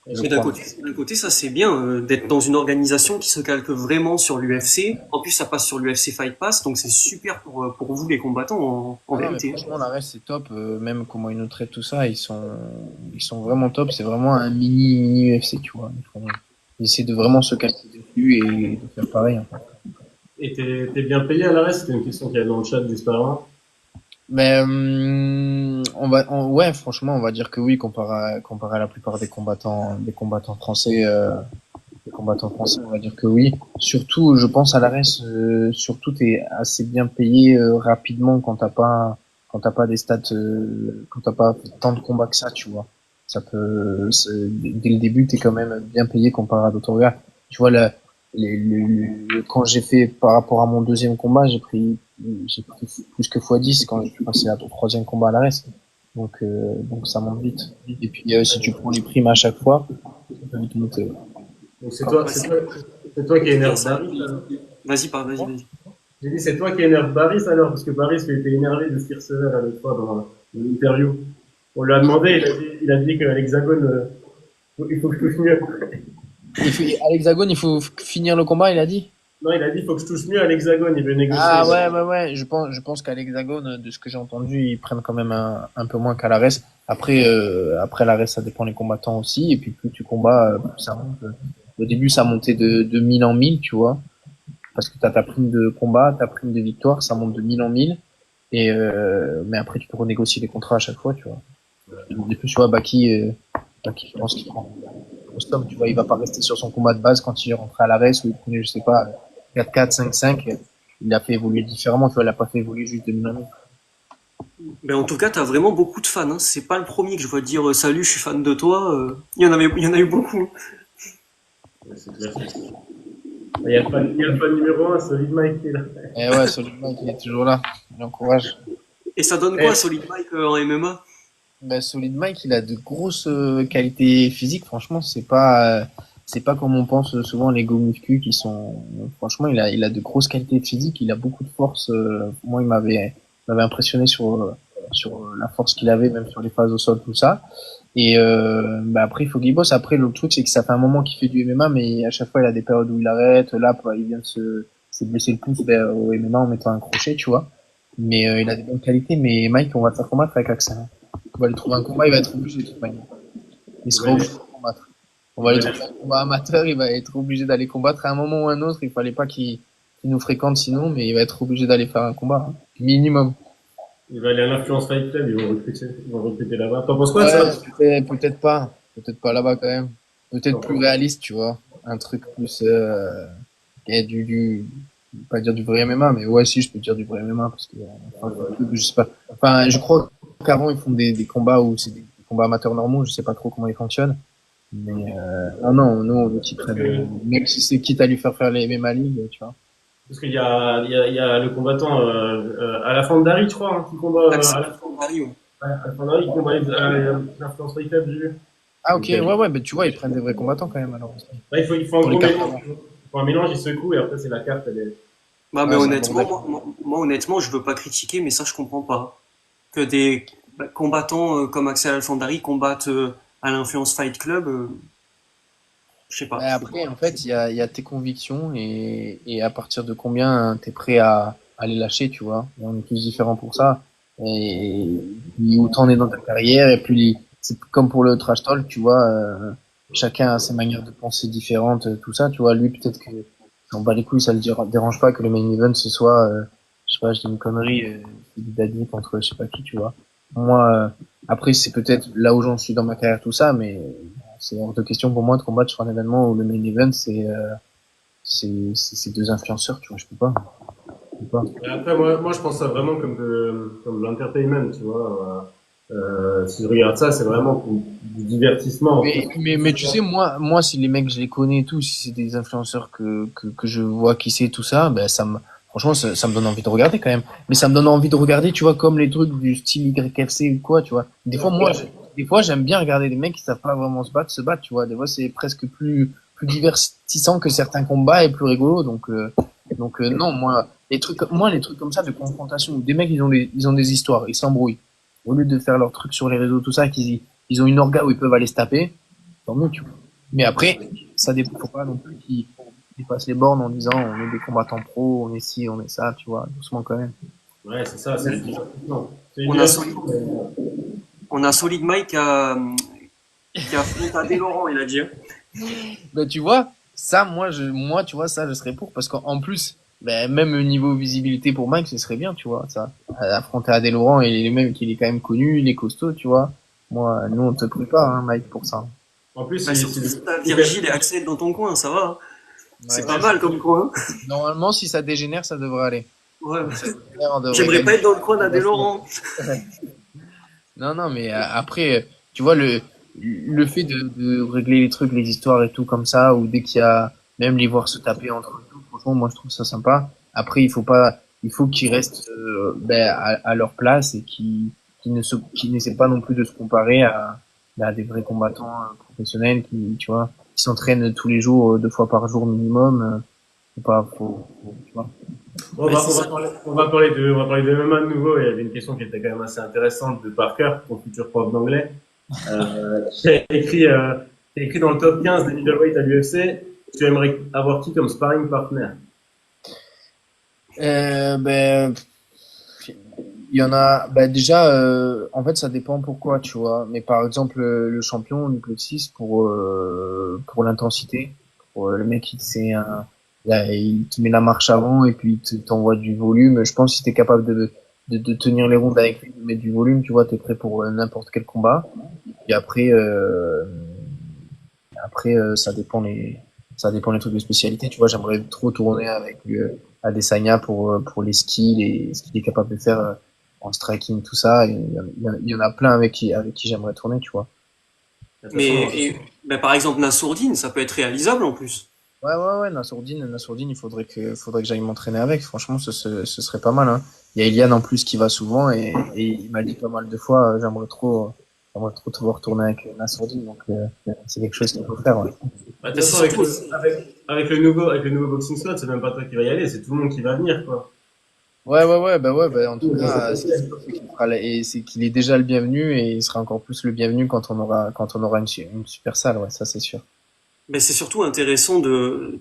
Je Mais crois. d'un côté, ça c'est bien d'être dans une organisation qui se calque vraiment sur l'UFC. En plus, ça passe sur l'UFC Fight Pass, donc c'est super pour vous les combattants en Ah non, mais vérité. franchement, la reste, c'est top. Même comment ils nous traitent tout ça, ils sont vraiment top. C'est vraiment un mini UFC, tu vois. Ils essaient de vraiment se calquer dessus et de faire pareil, en fait. Et t'es bien payé à l'arrêt? C'était une question qu'il y avait dans le chat juste avant. Mais ouais, franchement, on va dire que oui, comparé à la plupart des combattants français, on va dire que oui. Surtout, je pense à la reste, surtout t'es assez bien payé rapidement quand t'as pas des stats, quand t'as pas tant de combats que ça, tu vois. Dès le début, t'es quand même bien payé comparé à d'autres gars. Tu vois, quand j'ai fait par rapport à mon deuxième combat, j'ai pris plus que x10 quand je suis passé au troisième combat à la reste. Donc ça monte vite. Et puis si tu prends les primes à chaque fois, ça peut vite monter. Donc Ouais, c'est toi qui c'est bien énerve ça. Baris, alors. Vas-y. J'ai dit, c'est toi qui énerve Baris, alors, parce que Baris, il était énervé de ce qu'il recevait à l'autre fois dans l'interview. On lui a demandé, il a dit qu'à l'Hexagone, il faut que je touche mieux. À l'Hexagone, il faut finir le combat, il a dit. Non, il a dit, il faut que je touche mieux à l'Hexagone, il veut négocier. Ah ouais, ouais, ouais. Je pense qu'à l'Hexagone, de ce que j'ai entendu, ils prennent quand même un peu moins qu'à l'Ares. Après l'Ares, ça dépend des combattants aussi. Et puis plus tu combats, plus ça monte. Au début, ça montait de 1000 en 1000, tu vois. Parce que t'as ta prime de combat, ta prime de victoire, ça monte de 1000 en 1000. Mais après, tu peux renégocier les contrats à chaque fois, tu vois. Et puis, tu vois, Baki, je pense qu'il prend au stop, tu vois, il va pas rester sur son combat de base quand il est rentré à l'Ares ou il prenait, je sais pas, 4-4, 5-5. Il l'a fait évoluer différemment, tu vois, il a pas fait évoluer juste de 1000 en 1000. Mais en tout cas, t'as vraiment beaucoup de fans. Hein. C'est pas le premier que je vois dire salut, je suis fan de toi. Il y en a eu beaucoup. Ouais, c'est clair. Il y a le fan numéro 1, Solid Mike qui est là. Et ouais, Solid Mike, il est toujours là. Il encourage. Et ça donne Eh, quoi, Solid Mike en MMA? Ben, Solid Mike, il a de grosses qualités physiques. Franchement, c'est pas comme on pense souvent les go muscu qui sont. Franchement, il a de grosses qualités physiques. Il a beaucoup de force. Moi, m'avait impressionné sur la force qu'il avait, même sur les phases au sol, tout ça. Et ben après, il faut qu'il bosse. Après, le truc, c'est que ça fait un moment qu'il fait du MMA, mais à chaque fois, il a des périodes où il arrête. Là, il vient de se blesser le pouce au MMA en mettant un crochet, tu vois. Mais il a des bonnes qualités. Mais Mike, on va te faire combattre avec Axel. On va lui trouver un combat, il va être obligé de toute manière. Il sera obligé de combattre. On va lui trouver un combat amateur, il va être obligé d'aller combattre à un moment ou un autre. Il fallait pas qu'il nous fréquente sinon, mais il va être obligé d'aller faire un combat, hein. Minimum. il va aller à l'Influence Fight Club, ils vont recruter là-bas. T'en penses quoi de Ouais, ça? peut-être pas. Peut-être pas là-bas quand même. Peut-être plus réaliste, tu vois. Un truc plus, et pas dire du vrai MMA, mais ouais, si, je peux dire du vrai MMA parce que, enfin, je sais pas. Enfin, je crois qu'avant, ils font des combats où c'est des combats amateurs normaux, je sais pas trop comment ils fonctionnent. Mais, non, nous, on est Parce près que, même si c'est quitte à lui faire les MMA League, tu vois. parce qu'il il y a le combattant à la Fandari, je crois, hein, qui combat Axel à la Mario. Fandari, qui combat à l'Influence Fight Club, j'ai vu. Ah, ok, ouais, mais tu vois, ils prennent des vrais combattants quand même, alors. Là, il faut un Pour les gros cartes mélange. avant. Il faut un mélange, il secoue et après c'est la carte. Elle est... Bah, mais Ouais, c'est un honnêtement, bordel. honnêtement, je veux pas critiquer, mais ça, je comprends pas. Que des combattants comme Axel Alfandari combattent à l'Influence Fight Club, je sais pas. Mais après, en fait, il y a tes convictions et à partir de combien t'es prêt à les lâcher, tu vois. Et on est tous différents pour ça. Et plus autant on est dans ta carrière, et plus c'est comme pour le trash talk, tu vois. Chacun a ses manières de penser différentes, tout ça, tu vois. Lui, peut-être que s'en bat les couilles, ça le dérange pas que le main event ce soit, je sais pas, je dis une connerie, Daddy contre je sais pas qui, tu vois. Moi, après, c'est peut-être là où j'en suis dans ma carrière, tout ça, mais c'est hors de question pour moi de combattre sur un événement où le main event c'est deux influenceurs, tu vois, je peux pas. Et après, moi, je pense ça vraiment comme de l'entertainment, tu vois. Si je regarde ça, c'est vraiment pour du divertissement. En plus. Mais tu sais, moi, si les mecs, je les connais et tout, si c'est des influenceurs que je vois qui c'est tout ça, ben, franchement, ça me donne envie de regarder quand même. Mais ça me donne envie de regarder, tu vois, comme les trucs du style YFC ou quoi, tu vois. Des fois, j'aime bien regarder des mecs qui savent pas vraiment se battre, tu vois. Des fois, c'est presque plus divertissant que certains combats et plus rigolo. Donc, non, moi, les trucs comme ça de confrontation, où des mecs, ils ont des histoires, ils s'embrouillent. Au lieu de faire leurs trucs sur les réseaux, tout ça, ils ont une orga où ils peuvent aller se taper, tant mieux, tu vois. Mais après, ça dépend, faut pas non plus qu'ils dépassent les bornes en disant on est des combattants pros, on est ci, on est ça, tu vois, doucement quand même. Ouais, c'est ça, c'est du divertissement. C'est du On a Solid, divertissement. on a Solid Mike qui a affronté Laurent, il a dit, hein. Ben, tu vois, ça, moi, tu vois, ça, je serais pour, parce qu'en plus, ben, même au niveau visibilité pour Mike, ce serait bien, tu vois, ça. Affronter Adel Laurent, il est même qu'il est quand même connu, il est costaud, tu vois. Moi, nous, on te prie pas, hein, Mike, pour ça. En plus, Bah, surtout si t'as Virgile et Axel dans ton coin, ça va, hein. Ouais. C'est pas mal comme coin. Normalement, si ça dégénère, ça devrait aller. Ouais. Ça dégénère, on devrait J'aimerais pas gagner. être dans le coin d'Adé Laurent. Non, non, mais après, tu vois, le fait de régler les trucs, les histoires et tout comme ça, ou dès qu'il y a même les voir se taper entre eux, et tout, franchement, moi, je trouve ça sympa. Après, il faut qu'ils restent ben, à leur place et qu'ils n'essaient pas non plus de se comparer à des vrais combattants professionnels qui, tu vois, qui s'entraînent tous les jours, deux fois par jour minimum. Tu vois. on Mais va, c'est ça. on va parler de MMA de nouveau. Il y avait une question qui était quand même assez intéressante de Parker, ton futur prof d'anglais. Qui a écrit dans le top 15 des middleweight à l'UFC. Tu aimerais avoir qui comme sparring partner? Ben, il y en a, bah déjà, en fait, ça dépend pourquoi, tu vois. Mais par exemple, le champion Duplessis pour l'intensité, pour le mec qui c'est un, là, il te met la marche avant et puis t'envoie du volume. Je pense que si t'es capable de tenir les rounds avec lui, de mettre du volume, tu vois, t'es prêt pour n'importe quel combat. Et ça dépend les trucs de spécialité. Tu vois, j'aimerais trop tourner avec Adesanya pour les skills et ce qu'il est capable de faire en striking, tout ça. Et il y en a plein avec qui j'aimerais tourner, tu vois. De toute façon, Ben, par exemple, Nassourdine, ça peut être réalisable en plus. Ouais, Nassourdine, faudrait que j'aille m'entraîner avec. Franchement, ce serait pas mal, hein. Il y a Eliane en plus qui va souvent et il m'a dit pas mal de fois, j'aimerais trop te voir tourner avec Nassourdine. Donc, c'est quelque chose qu'il faut faire, ouais. bah, de Mais toute c'est façon, surtout, avec le nouveau boxing slot, c'est même pas toi qui va y aller, c'est tout le monde qui va venir, quoi. Ouais, bah, en tout cas, ce qui est sûr, c'est qu'il fera et c'est qu'il est déjà le bienvenu et il sera encore plus le bienvenu quand on aura une super salle, ouais, ça c'est sûr. mais c'est surtout intéressant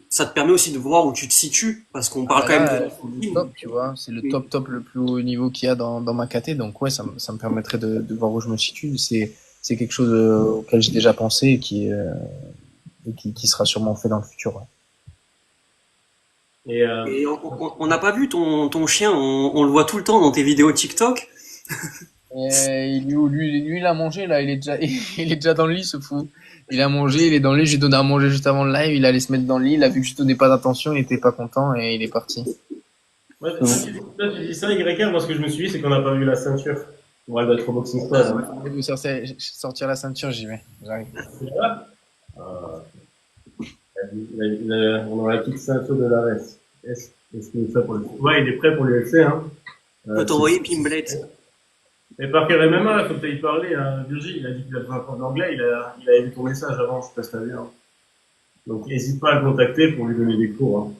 ça te permet aussi de voir où tu te situes, parce qu'on Ah parle bah quand même là, de c'est le Nassourdine. top, tu vois, c'est le top le plus haut niveau qu'il y a dans ma caté, donc ouais, ça me permettrait de voir où je me situe. C'est quelque chose auquel j'ai déjà pensé et qui sera sûrement fait dans le futur, ouais. Et Et on n'a pas vu ton chien, on le voit tout le temps dans tes vidéos TikTok. Et lui, il a mangé, là, il est déjà dans le lit, ce fou. Il a mangé, il est dans le lit, j'ai donné à manger juste avant le live, il allait se mettre dans le lit, il a vu que je donnais pas d'attention, il était pas content et il est parti. ouais, C'est bon. toi, tu dis ça, YR, moi, ce que je me suis dit, c'est qu'on n'a pas vu la ceinture. Ouais, elle doit être au boxing squad, hein. Je vais vous sortir la ceinture, j'y vais. J'arrive. C'est là? Euh, on a la petite ceinture de l'ARES. Est-ce qu'il est prêt pour le Ouais, il est prêt pour l'UFC, hein. Je peux C'est t'envoyer Pimblet. Et par quel MMA, faut que tu y parler, hein, Virgile, il a dit qu'il a besoin d'apprendre l'anglais, il avait vu ton message avant, je sais pas si t'as vu, hein. Donc, n'hésite pas à le contacter pour lui donner des cours, hein.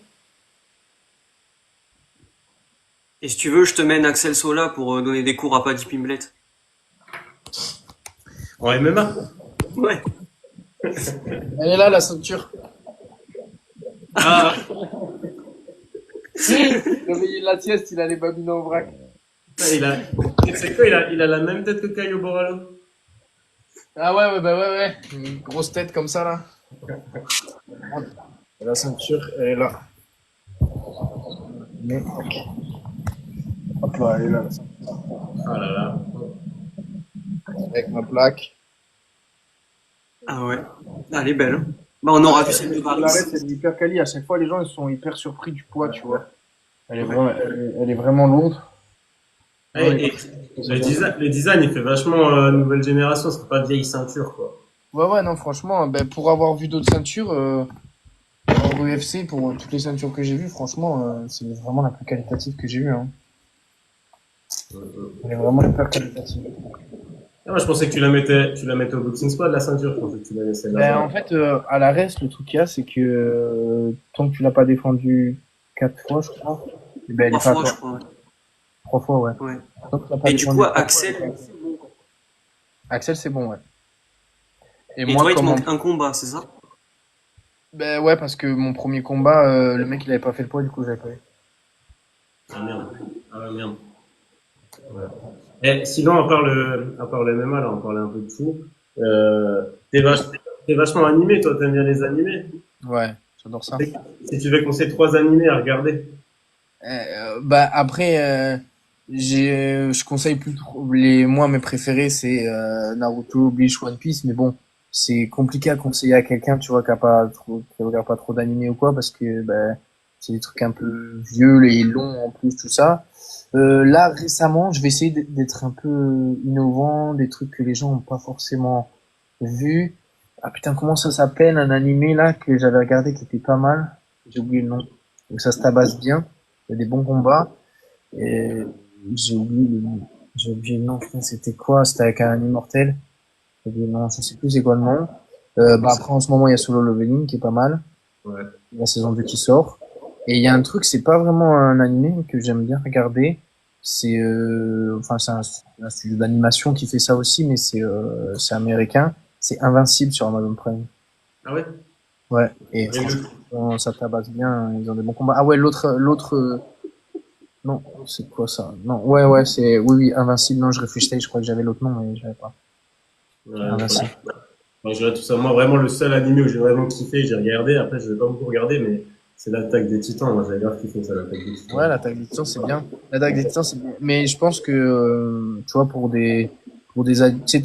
Et si tu veux, je te mène Axel Sola pour donner des cours à Paddy Pimblett. En MMA? Ouais. Elle est là, la ceinture. Ah, Réveillé de la sieste, il a les babines en vrac. il a, c'est quoi, il a la même tête que Caio Borralho? Ah ouais, ouais, bah ouais, ouais. Une grosse tête comme ça, là. Et la ceinture, elle est là. Mais, hop là, elle est là, la ceinture. Ah là là. Avec ma plaque. Ah ouais. Ah, elle est belle. Hein. Bah, on aura vu celle de L'arrêt, Paris. c'est hyper quali. À chaque fois, les gens, ils sont hyper surpris du poids, tu vois. Elle est vraiment lourde. Et le design, il fait vachement nouvelle génération, c'est pas vieille ceinture, quoi. Ouais, ouais, non, franchement, ben, pour avoir vu d'autres ceintures, en UFC, pour toutes les ceintures que j'ai vues, franchement, c'est vraiment la plus qualitative que j'ai vue, hein. Elle est vraiment hyper qualitative. Ah, moi, je pensais que tu la mettais au boxing squad, la ceinture, je pensais que tu la laissais Ben, là-bas. en fait, à la reste, le truc qu'il y a, c'est que tant que tu l'as pas défendu 4 fois, je crois, eh ben, elle est Trois pas à fois, je toi. crois. Ouais. 3 fois, ouais. Ouais. Tant que tu l'as pas Et du défendu coup, 3 fois, elle est Axel, pas à toi. Axel, c'est bon, ouais. Et et moi, toi, il te comment? manque un combat, c'est ça? Ben ouais, parce que mon premier combat, le mec, il avait pas fait le poids, du coup, j'avais pas eu. Ah merde. Ah ouais, merde. Ouais. Et sinon, à part le MMA, là, on parlait un peu de tout. Euh, t'es vach- t'es vachement animé, toi, t'aimes bien les animés. Ouais, j'adore ça. Si tu devais conseiller 3 animés à regarder. Bah après, je conseille plus trop moi mes préférés c'est Naruto, Bleach, One Piece, mais bon c'est compliqué à conseiller à quelqu'un tu vois qui regarde pas trop d'animé ou quoi parce que bah, c'est des trucs un peu vieux et longs en plus tout ça. Là récemment je vais essayer d'être un peu innovant, des trucs que les gens ont pas forcément vus. Ah putain comment ça s'appelle un animé là que j'avais regardé qui était pas mal, j'ai oublié le nom. Donc ça se tabasse bien. Il y a des bons combats. Et j'ai oublié le nom. J'ai oublié le nom. Putain, c'était quoi? C'était avec un immortel. J'ai oublié le nom. Je sais plus c'est quoi le nom. Bah après, en ce moment, il y a Solo Leveling qui est pas mal. Ouais. La saison 2 qui sort. Et il y a un truc, c'est pas vraiment un animé que j'aime bien regarder. C'est, enfin, c'est un studio d'animation qui fait ça aussi, mais c'est américain. C'est Invincible sur Amazon Prime. Ah ouais? Ouais. Et Et le- franchement, ça tabasse bien. Ils ont des bons combats. Ah ouais, non, c'est quoi ça? Non, ouais, ouais, oui, oui, Invincible. Non, je réfléchissais, je crois que j'avais l'autre nom, mais j'avais pas. Ouais, Invincible. moi, je regarde tout ça. Moi, vraiment, le seul animé où j'ai vraiment kiffé, j'ai regardé. Après, je vais pas beaucoup regarder, mais c'est l'Attaque des Titans. Moi, j'avais grave kiffé ça, l'Attaque des Ouais, Titans. l'attaque des Titans, c'est bien. L'attaque des Titans, c'est bien. Mais je pense que, tu vois, tu sais,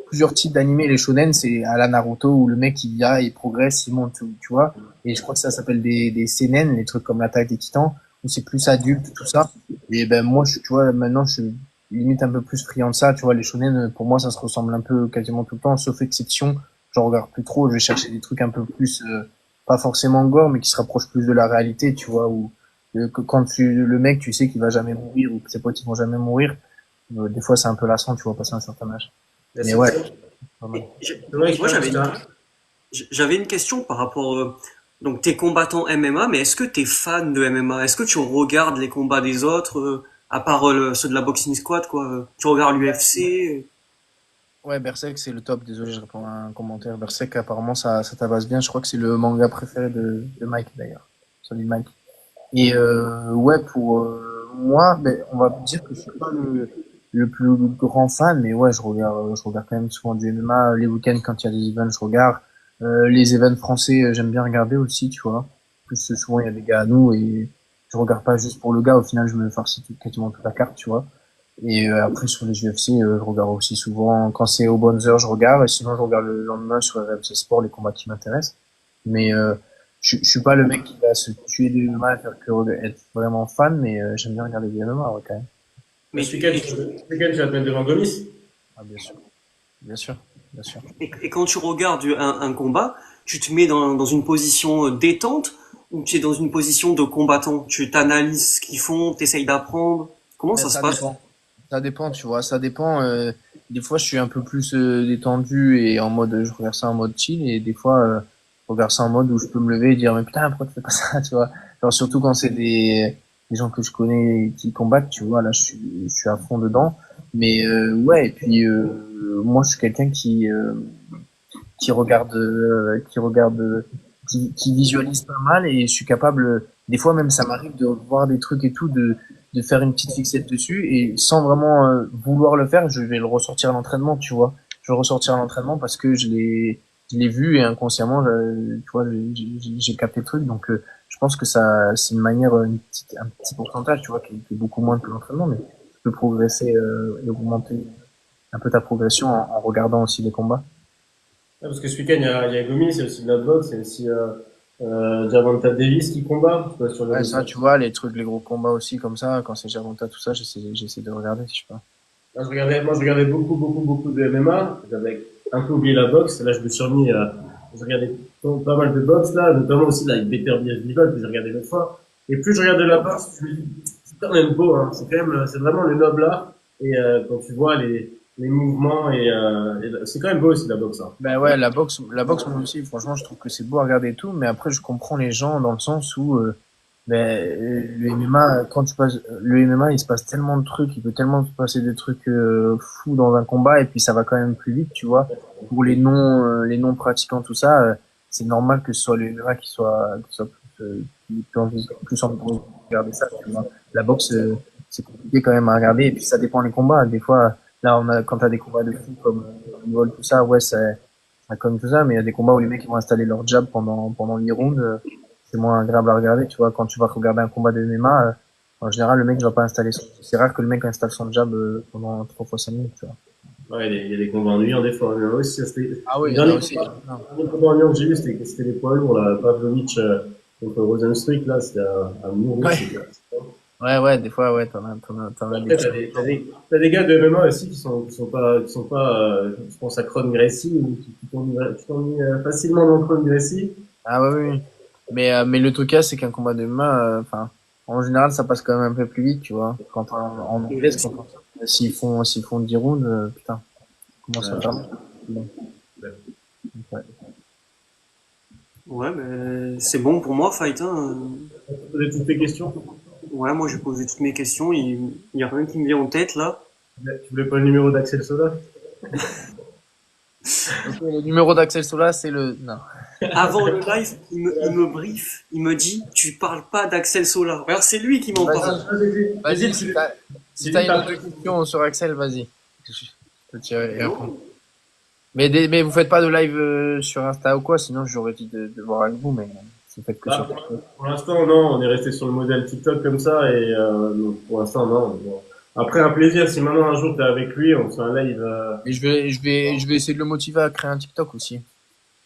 plusieurs types d'animés. Les shonen, c'est à la Naruto où le mec, il progresse, il monte, tu vois. Et je crois que ça s'appelle des seinen, les trucs comme l'attaque des Titans, où c'est plus adulte, tout ça. Et ben, moi, tu vois, maintenant, je suis limite un peu plus friand de ça. Tu vois, les shonen, pour moi, ça se ressemble un peu quasiment tout le temps, sauf exception. Je regarde plus trop. Je vais chercher des trucs un peu plus, pas forcément gore, mais qui se rapprochent plus de la réalité, tu vois, où quand le mec, tu sais qu'il va jamais mourir ou que ses potes ils vont jamais mourir, des fois c'est un peu lassant, tu vois, passer un certain âge. Et Mais ouais, pas mal. Et j'ai- c'est vrai que moi, ça- j'avais une question par rapport. Donc, t'es combattant MMA, mais est-ce que t'es fan de MMA? Est-ce que tu regardes les combats des autres, à part ceux de la Boxing Squad, quoi? Tu regardes l'UFC? Ouais, Berserk c'est le top. Désolé, je réponds à un commentaire. Berserk apparemment ça tabasse bien. Je crois que c'est le manga préféré de Mike d'ailleurs. Celui de Mike. Et ouais, pour moi, ben, on va dire que je suis pas le plus grand fan, mais ouais, je regarde quand même souvent du MMA. Les week-ends, quand il y a des events, je regarde. Les events français, j'aime bien regarder aussi, tu vois. En plus, souvent, il y a des gars à nous et je regarde pas juste pour le gars. Au final, je me farcis quasiment toute la carte, tu vois. Et après, sur les UFC, je regarde aussi souvent. Quand c'est aux bonnes heures, je regarde. Et sinon, je regarde le lendemain sur RMC Sport les combats qui m'intéressent. Mais je suis pas le mec qui va se tuer du MMA à faire que être vraiment fan, mais j'aime bien regarder du MMA, ouais, quand même. Mais ce week-end, tu vas te mettre devant Gomis? Ah, bien sûr. Bien sûr. Bien sûr. et quand tu regardes un combat, tu te mets dans une position détente ou tu es dans une position de combattant? Tu t'analyses ce qu'ils font, t'essayes d'apprendre. Comment Mais ça se ça passe? dépend. Ça dépend, tu vois, ça dépend. Des fois, je suis un peu plus détendu et en mode, je regarde ça en mode chill, et des fois, je regarde ça en mode où je peux me lever et dire, mais putain, pourquoi tu fais pas ça, tu vois. Genre, surtout quand c'est des gens que je connais qui combattent, tu vois, là, je suis à fond dedans. Mais ouais, et puis moi, je suis quelqu'un qui visualise pas mal, et je suis capable, des fois même ça m'arrive de voir des trucs et tout, de faire une petite fixette dessus, et sans vraiment vouloir le faire, je vais le ressortir à l'entraînement, tu vois. Je vais le ressortir à l'entraînement parce que je l'ai vu, et inconsciemment, tu vois, j'ai capté le truc. Donc je pense que ça, c'est une manière, un petit pourcentage, tu vois, qui est beaucoup moins que l'entraînement, mais tu peux progresser et augmenter un peu ta progression en regardant aussi les combats. Ouais, parce que ce week-end, il y a Gomis, c'est aussi de la boxe, c'est aussi Gervonta Davis qui combat, je sais pas, sur les Ouais, réseaux ça, tu sociaux. vois, les trucs, les gros combats aussi, comme ça, quand c'est Gervonta, tout ça, j'essaie de regarder, je sais pas. Moi, je regardais beaucoup de MMA. J'avais un peu oublié la boxe. Là, je me suis remis, je regardais pas mal de boxe, là, notamment aussi, là, avec Better Bivol, que j'ai regardé l'autre fois. Et plus je regardais la boxe, je me dis, c'est quand même beau, hein. C'est quand même, c'est vraiment le noble art. Et, quand tu vois les mouvements c'est quand même beau aussi, la boxe, hein. Ben ouais, la boxe, moi aussi, franchement, je trouve que c'est beau à regarder et tout, mais après, je comprends les gens dans le sens où, le MMA, quand tu passes, le MMA, il se passe tellement de trucs, il peut tellement se passer des trucs fous dans un combat, et puis ça va quand même plus vite, tu vois. Pour les non pratiquants, tout ça, c'est normal que ce soit le MMA qui soit plus envie de regarder ça, tu vois. La boxe, c'est compliqué quand même à regarder, et puis ça dépend des combats. Des fois, là, quand t'as des combats de fou comme Bivol, tout ça, ouais, ça comme tout ça, mais il y a des combats où les mecs ils vont installer leur jab pendant 8 rounds. C'est moins agréable à regarder, tu vois. Quand tu vas regarder un combat de MMA, en général, le mec ne va pas installer c'est rare que le mec installe son jab pendant 3 fois 5 minutes, tu vois. Ouais, il y a des combats ennuyants, des fois. Mais moi aussi, Ah oui, le il y en a dernier aussi. Non. combat ennuyant que j'ai vu, c'était les poids lourds, là. Pavlovich, contre Rosenstruik, là, c'était à mourir, Ouais, c'était, ouais, des fois, ouais, t'en as des après, petits. t'as des gars de MMA aussi qui sont pas, je pense à Kron Gracie, ou qui t'ennuient facilement dans Kron Gracie. Ah ouais, oui, oui. Mais le truc, c'est qu'un combat de MMA, enfin, en général, ça passe quand même un peu plus vite, tu vois. Quand en anglais, s'ils font 10 rounds, putain, comment ça Euh, faire? Bon, ouais. Ouais, mais c'est bon pour moi, Fight, hein. poser toutes tes questions. Ouais, moi j'ai posé toutes mes questions, il y a rien qui me vient en tête là. Tu voulais pas le numéro d'Axel Sola? Ok, le numéro d'Axel Sola, c'est le, non. Avant le live, il me brief, il me dit, tu parles pas d'Axel Solar. Alors c'est lui qui m'en parle. Vas-y, J'ai vas-y, dit, si j'ai dit, t'as une t'as autre question sur Axel, vas-y. Je te dirai après. Non. Mais vous faites pas de live sur Insta ou quoi, sinon j'aurais dit de voir avec vous, mais si vous faites que sur Bah, TikTok. pour l'instant, non, on est resté sur le modèle TikTok comme ça, et donc, pour l'instant, non. Bon. Après, un plaisir, si maintenant un jour t'es avec lui, on fait un live. Et je vais essayer de le motiver à créer un TikTok aussi.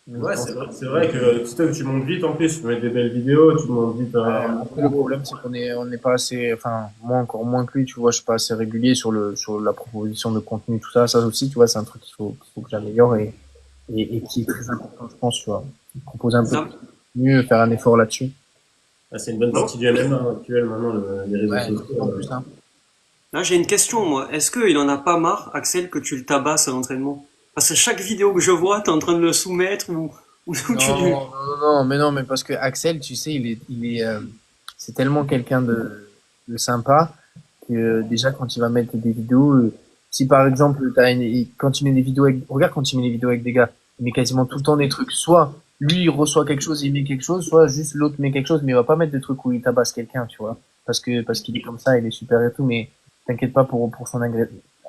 Mais je Ouais, pense. c'est vrai que TikTok, tu montes vite en plus, tu peux mettre des belles vidéos, tu montes vite un Après, le problème, c'est on n'est pas assez, enfin, moi encore moins que lui, tu vois, je suis pas assez régulier sur la proposition de contenu, tout ça. Ça aussi, tu vois, c'est un truc qu'il faut que j'améliore, et qui est très important, je pense, tu vois. Proposer un peu Ça, plus de contenu, faire un effort là-dessus. Ah, c'est une bonne non. partie du MMA actuel maintenant, les réseaux Ouais, de sociaux. plus en plus, hein. Là, j'ai une question, moi. Est-ce qu'il en a pas marre, Axel, que tu le tabasses à l'entraînement? Parce que chaque vidéo que je vois, t'es en train de le soumettre ou tu lui... Non, mais parce que Axel, tu sais, c'est tellement quelqu'un de sympa que déjà quand il va mettre des vidéos, si par exemple quand il met des vidéos regarde quand il met des vidéos avec des gars, il met quasiment tout le temps des trucs. Soit lui il reçoit quelque chose, il met quelque chose, soit juste l'autre met quelque chose, mais il va pas mettre des trucs où il tabasse quelqu'un, tu vois, parce qu'il est comme ça, il est super et tout, mais t'inquiète pas pour son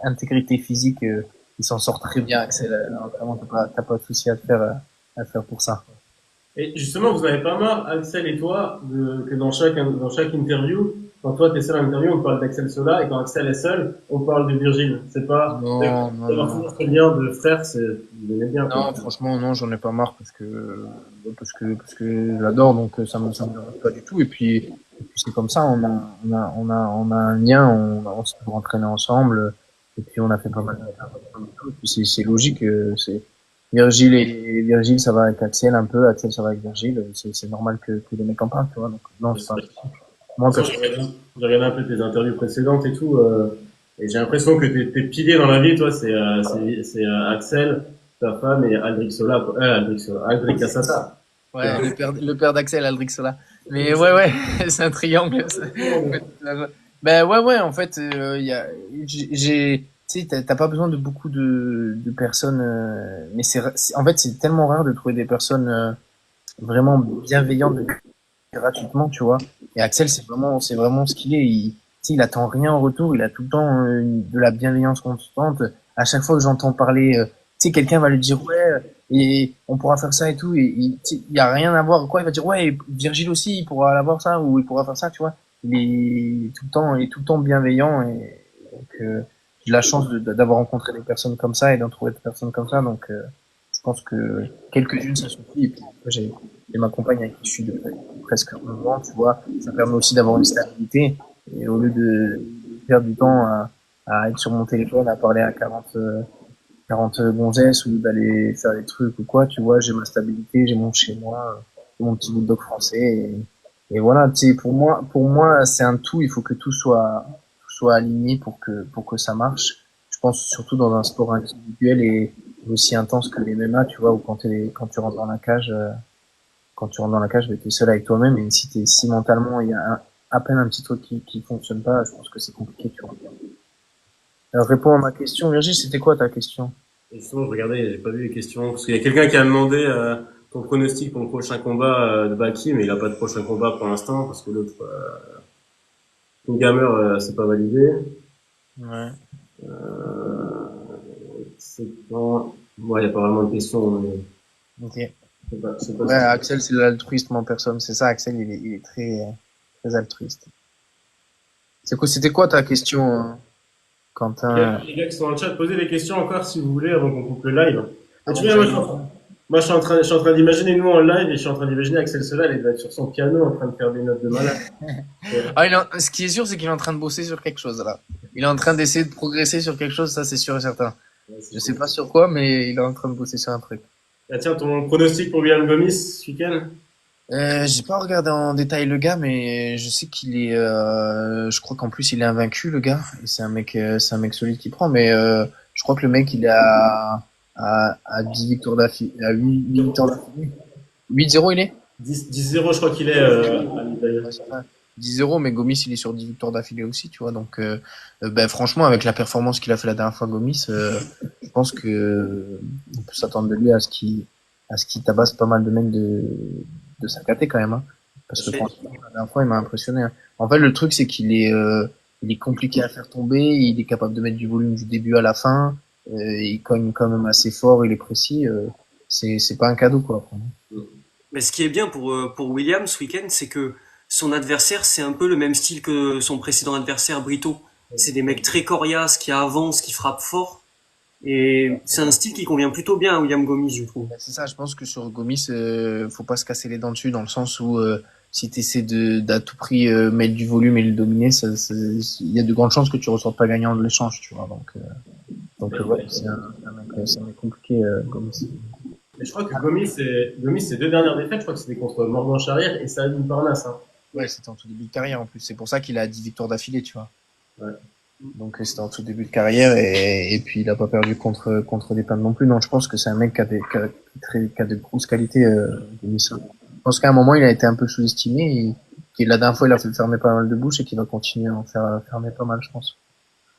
intégrité physique, il s'en sort très bien, Axel. Vraiment, t'as pas de souci à faire pour ça. Et justement, vous n'avez pas marre, Axel et toi, que dans chaque interview, quand toi t'es seul en interview, on parle d'Axel Sola, et quand Axel est seul, on parle de Virgile. C'est pas, Non, non, d'avoir non. toujours ce lien de frère, vous aimez bien, quoi. Non, franchement, non, j'en ai pas marre parce que j'adore, donc ça me dérange pas du tout. Et puis c'est comme ça, on a un lien, on s'est entraîné ensemble, et puis on a fait pas mal de tout. Et puis c'est logique, c'est Virgile, ça va avec Axel un peu, Axel, ça va avec Virgile, c'est normal que les mecs en parlent, tu vois. Donc non, c'est pas. Moi, De toute façon, j'ai regardé un peu tes interviews précédentes et tout. Et j'ai l'impression que tes piliers dans la vie, toi, Axel, ta femme et Aldric Assata. Ouais, le père d'Axel, Aldric Sola. Mais ouais, ouais, c'est un triangle. Ça. Ben ouais, ouais, en fait, tu sais, t'as pas besoin de beaucoup de personnes, mais en fait, c'est tellement rare de trouver des personnes vraiment bienveillantes gratuitement, tu vois. Et Axel, c'est vraiment ce qu'il est. Tu sais, il attend rien en retour. Il a tout le temps de la bienveillance constante. À chaque fois que j'entends parler, tu sais, quelqu'un va lui dire ouais, et on pourra faire ça et tout. Et tu sais, il y a rien à voir. Quoi, il va dire ouais, et Virgile aussi, il pourra avoir ça ou il pourra faire ça, tu vois. Il est tout le temps bienveillant et donc j'ai de la chance d'avoir rencontré des personnes comme ça et d'en trouver des personnes comme ça. Donc je pense que quelques-unes ça suffit. Et puis j'ai ma compagne avec qui je suis depuis presque 11 ans, tu vois. Ça permet aussi d'avoir une stabilité. Et au lieu de perdre du temps à être sur mon téléphone, à parler à 40 gonzesses ou d'aller faire des trucs ou quoi, tu vois, j'ai ma stabilité, j'ai mon chez moi, j'ai mon petit bulldog français. Et voilà, tu sais, pour moi, c'est un tout. Il faut que tout soit aligné pour que ça marche. Je pense surtout dans un sport individuel et aussi intense que les MMA, tu vois, où quand tu rentres dans la cage, t'es seul avec toi-même, et si mentalement il y a à peine un petit truc qui fonctionne pas, je pense que c'est compliqué, tu vois. Alors, réponds à ma question, Virgile, c'était quoi ta question? Et justement, je regardais, j'ai pas vu les questions, parce qu'il y a quelqu'un qui a demandé ton pronostic pour le prochain combat de Baki, mais il a pas de prochain combat pour l'instant, parce que l'autre, King Gamer, c'est pas validé. Ouais. C'est quand... Ouais, il y a pas vraiment de questions, mais Ok. c'est pas Ouais, ça. Axel, c'est l'altruisme en personne, c'est ça, Axel, il est très altruiste. C'était quoi ta question, Quentin? Les gars qui sont dans le chat, posez des questions encore si vous voulez avant qu'on coupe le live. Et tu Avant que vois, j'aille manger. moi, je suis en train d'imaginer nous en live et je suis en train d'imaginer Axel Solal, il doit être sur son piano en train de faire des notes de malade. Ouais. Ah, ce qui est sûr, c'est qu'il est en train de bosser sur quelque chose, là. Il est en train d'essayer de progresser sur quelque chose, ça, c'est sûr et certain. Ouais, c'est Je sais cool. pas sur quoi, mais il est en train de bosser sur un truc. Ah, tiens, ton pronostic pour William Gomis ce week-end? J'ai pas regardé en détail le gars, mais je sais je crois qu'en plus il est invaincu le gars. Et c'est un mec solide qui prend. Mais je crois que le mec il est à 10 victoires d'affilée, à 8 victoires d'affilée. 8-0 il est? 10-0, je crois qu'il est à l'Italie. Ouais, c'est ça. 10-0, mais Gomis il est sur 10 victoires d'affilée aussi, tu vois. Donc, ben franchement, avec la performance qu'il a fait la dernière fois, Gomis, je pense que on peut s'attendre de lui à ce qu'il tabasse pas mal de mecs de sa caté quand même, hein. Parce que franchement, la dernière fois, il m'a impressionné, hein. En fait, le truc, c'est il est compliqué à faire tomber, il est capable de mettre du volume du début à la fin, il cogne quand même assez fort, il est précis, c'est pas un cadeau, quoi. Mais ce qui est bien pour Williams ce week-end, c'est que son adversaire, c'est un peu le même style que son précédent adversaire, Brito. C'est des mecs très coriaces, qui avancent, qui frappent fort. Et c'est un style qui convient plutôt bien à William Gomis, je trouve. Ben, c'est ça, je pense que sur Gomis, faut pas se casser les dents dessus dans le sens où si tu essaies d'à tout prix mettre du volume et le dominer, il y a de grandes chances que tu ressortes pas gagnant de l'échange, tu vois. Donc ouais, c'est un mec compliqué, Gomis. Mais je crois que Gomis, ses deux dernières défaites, je crois que c'était contre Morgan Charrière et Saladin Parnasse, hein. Ouais, c'était en tout début de carrière en plus. C'est pour ça qu'il a 10 victoires d'affilée, tu vois. Ouais. Donc c'était en tout début de carrière et puis il a pas perdu contre des pannes non plus. Non, je pense que c'est un mec qui a de grosses qualités, Gomis. Je pense qu'à un moment il a été un peu sous-estimé et que la dernière fois il a fait fermer pas mal de bouches et qu'il va continuer à en faire fermer pas mal, je pense.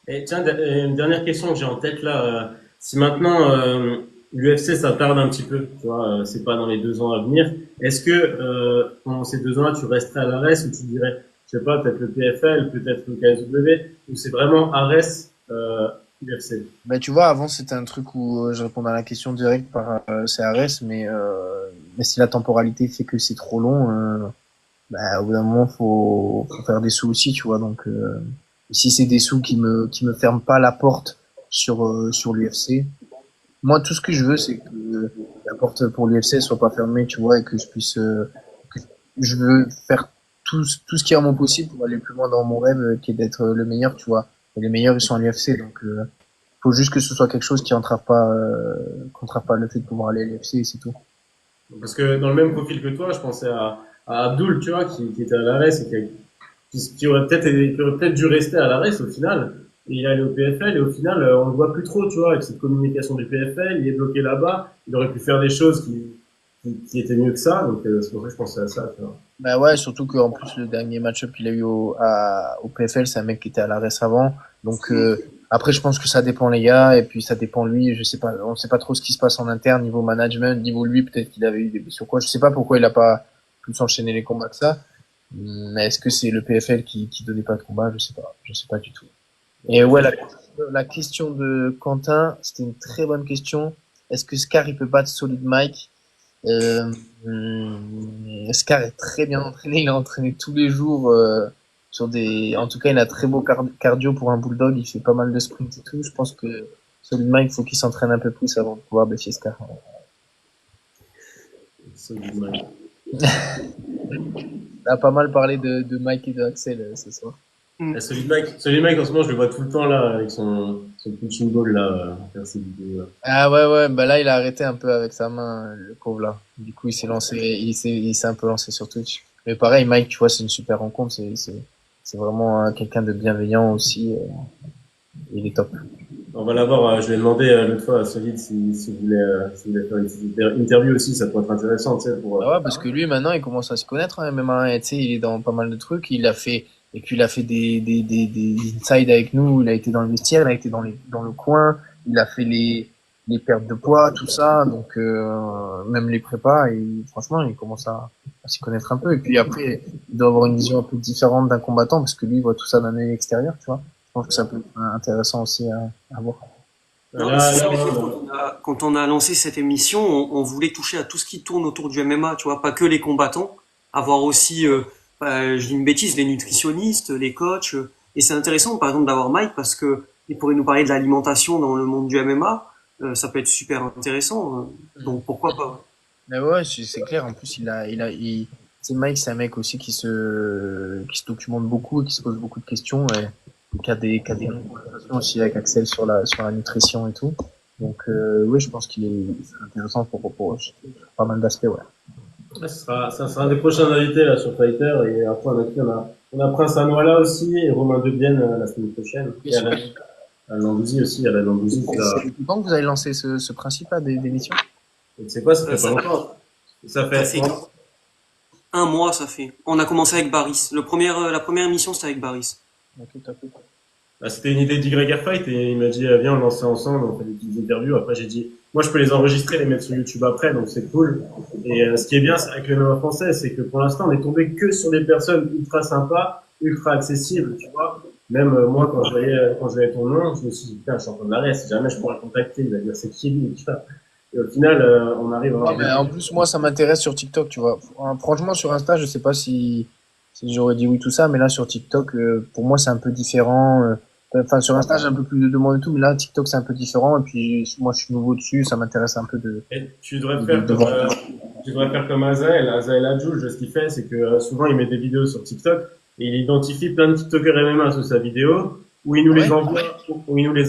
Et tiens, une dernière question que j'ai en tête là. Si maintenant l'UFC ça tarde un petit peu, tu vois, c'est pas dans les 2 ans à venir. Est-ce que pendant ces 2 ans-là, tu resterais à l'ARES ou tu dirais, je sais pas, peut-être le PFL, peut-être le KSW, ou c'est vraiment ARES UFC? Ben, tu vois, avant c'était un truc où je répondais à la question directe par CRS, mais si la temporalité fait que c'est trop long, bah, au bout d'un moment faut faire des sous aussi, tu vois. Donc si c'est des sous qui me ferment pas la porte sur l'UFC, moi tout ce que je veux c'est que la porte pour l'UFC soit pas fermée, tu vois, et que je puisse que je veux faire tout ce qui est en mon possible pour aller plus loin dans mon rêve, qui est d'être le meilleur, tu vois. Et les meilleurs ils sont à l'UFC, donc faut juste que ce soit quelque chose qui entrave pas le fait de pouvoir aller à l'UFC et c'est tout. Parce que dans le même profil que toi, je pensais à Abdul, tu vois, qui était à l'ARES et qui aurait peut-être dû rester à l'ARES au final. il est allé au PFL et au final, on le voit plus trop, tu vois, avec cette communication du PFL, il est bloqué là-bas, il aurait pu faire des choses qui étaient mieux que ça, donc c'est pour ça que je pensais à ça, tu vois. Bah ouais, surtout qu'en plus, le dernier match-up qu'il a eu au PFL, c'est un mec qui était à l'arrêt savant. Donc, après, je pense que ça dépend les gars, et puis ça dépend lui. Je sais pas, on sait pas trop ce qui se passe en interne, niveau management, niveau lui, peut-être qu'il avait eu des blessures quoi. Je sais pas pourquoi il a pas pu s'enchaîner les combats que ça. Mais est-ce que c'est le PFL qui donnait pas de combat? Je sais pas du tout. Et ouais, la question de Quentin, c'était une très bonne question. Est-ce que Scar, il peut battre Solid Mike? Scar est très bien entraîné. Il a entraîné tous les jours sur des. En tout cas, il a très beau cardio pour un bulldog. Il fait pas mal de sprints et tout. Je pense que Solid Mike, il faut qu'il s'entraîne un peu plus avant de pouvoir défier Scar. On a pas mal parlé de Mike et de Axel ce soir. Celui de Mike, en ce moment, je le vois tout le temps là, avec son punching ball là, faire ses vidéos. Là. Ah ouais, bah là, il a arrêté un peu avec sa main, le pauvre là. Du coup, il s'est un peu lancé sur Twitch. Mais pareil, Mike, tu vois, c'est une super rencontre. C'est vraiment quelqu'un de bienveillant aussi. Il est top. On va l'avoir, je lui ai demandé l'autre fois à Solid si vous voulez faire une interview aussi, ça pourrait être intéressant, tu sais, pour. Ah ouais, parce que lui, maintenant, il commence à se connaître en MMA. Et tu sais, il est dans pas mal de trucs. Et puis il a fait des insides avec nous. Il a été dans le vestiaire, il a été dans le coin. Il a fait les pertes de poids, tout ça. Donc, même les prépas. Et franchement, il commence à s'y connaître un peu. Et puis après, il doit avoir une vision un peu différente d'un combattant parce que lui, il voit tout ça d'un œil extérieur, tu vois. Je pense que ça peut être intéressant aussi à voir. Non, mais c'est ça, en fait, quand on a lancé cette émission, on voulait toucher à tout ce qui tourne autour du MMA, tu vois, pas que les combattants, avoir aussi, je dis une bêtise, les nutritionnistes, les coachs, et c'est intéressant, par exemple, d'avoir Mike parce que il pourrait nous parler de l'alimentation dans le monde du MMA, ça peut être super intéressant, donc pourquoi pas. Mais ouais, c'est clair. En plus, c'est Mike, c'est un mec aussi qui se documente beaucoup et qui se pose beaucoup de questions et qui a des longues conversations aussi avec Axel sur la nutrition et tout. Donc, oui, je pense c'est intéressant sur pas mal d'aspects, ouais. Ouais, ça sera un des prochains invités là sur Fighter et après on a Prince Anoala aussi et Romain Debienne la semaine prochaine. Et Alain Landouzi aussi, Alain Landouzi. C'est depuis quand que vous avez lancé ce principe-là d'émission? Et tu sais quoi, ça fait pas longtemps. Ça fait 1 mois, ça fait. On a commencé avec Baris. La première émission, c'était avec Baris. Ok, top. Bah, c'était une idée d'YR Fight et il m'a dit viens on lance ça ensemble, on fait des petites interviews. Après j'ai dit moi je peux les enregistrer, les mettre sur YouTube après, donc c'est cool. Et ce qui est bien avec le MMA français, c'est que pour l'instant on est tombé que sur des personnes ultra sympas, ultra accessibles, tu vois. Même moi quand je voyais ton nom, je me suis dit putain je suis en train de l'arrêt, si jamais je pourrais le contacter, il va dire c'est qui lui, tu vois. Et au final on arrive à... Ouais, mais en plus, moi, ça m'intéresse sur TikTok, tu vois. Franchement, sur Insta, je sais pas si j'aurais dit oui tout ça, mais là, sur TikTok, pour moi, c'est un peu différent. Enfin, sur Insta, j'ai un peu plus de demandes et tout, mais là, TikTok, c'est un peu différent. Et puis, moi, je suis nouveau dessus, ça m'intéresse un peu Et tu devrais faire comme Azael Adjoul, ce qu'il fait, c'est que souvent il met des vidéos sur TikTok et il identifie plein de TikTokers MMA sous sa vidéo où il nous les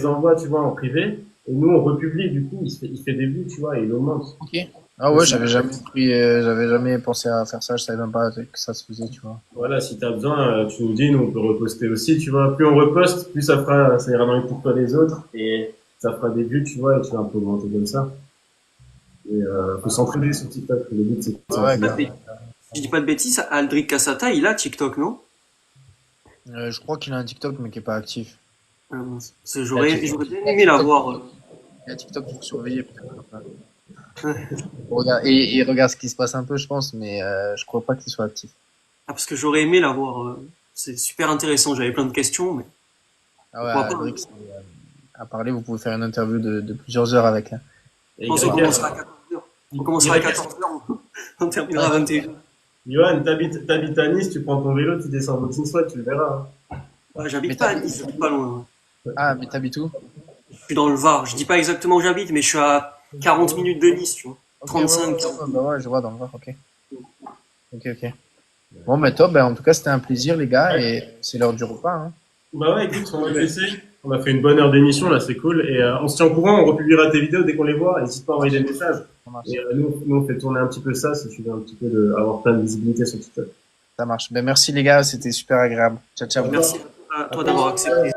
envoie, tu vois, en privé. Et nous, on republie, du coup, il fait des vues, tu vois, et il augmente. Ok. Ah ouais, j'avais jamais pensé à faire ça, je savais même pas que ça se faisait, tu vois. Voilà, si t'as besoin, tu nous dis, nous, on peut reposter aussi, tu vois. Plus on reposte, plus ça ira dans les pourquoi des autres et ça fera des vues, tu vois, et tu vas un peu augmenter comme ça. Et faut s'entraider sur TikTok. Le but, c'est de s'entraîner. Je dis pas de bêtises, Aldric Cassata, il a TikTok, non? Je crois qu'il a un TikTok, mais qui est pas actif. J'aurais bien aimé l'avoir. Il y a TikTok qu'il faut surveiller, peut-être. Et regarde ce qui se passe un peu, je pense, mais je crois pas qu'il soit actif. Ah, parce que j'aurais aimé l'avoir. C'est super intéressant, j'avais plein de questions, mais... Ah ouais, Aldric, à parler, vous pouvez faire une interview de plusieurs heures avec. Je pense qu'on commencera à 14h. On commencera à 14h, on terminera à 21h. Johan, t'habites à Nice, tu prends ton vélo, tu descends au Boxing tu le verras. Ouais, j'habite pas à Nice, j'habite pas loin. Ah, mais t'habites où? Je suis dans le Var. Je dis pas exactement où j'habite, mais je suis à 40 minutes de Nice, tu vois. 35. Bah ouais, je vois dans le Var, ok. Ok. Bon, bah top, en tout cas, c'était un plaisir, les gars, et c'est l'heure du repas, hein. Bah ouais, écoute, on a fait une bonne heure d'émission, là, c'est cool, et on se tient au courant, on republiera tes vidéos dès qu'on les voit, n'hésite pas à envoyer des messages. Et nous, on fait tourner un petit peu ça, si tu veux un petit peu avoir plein de visibilité sur TikTok. Ça marche. Ben, merci, les gars, c'était super agréable. Ciao. Merci à toi d'avoir accepté.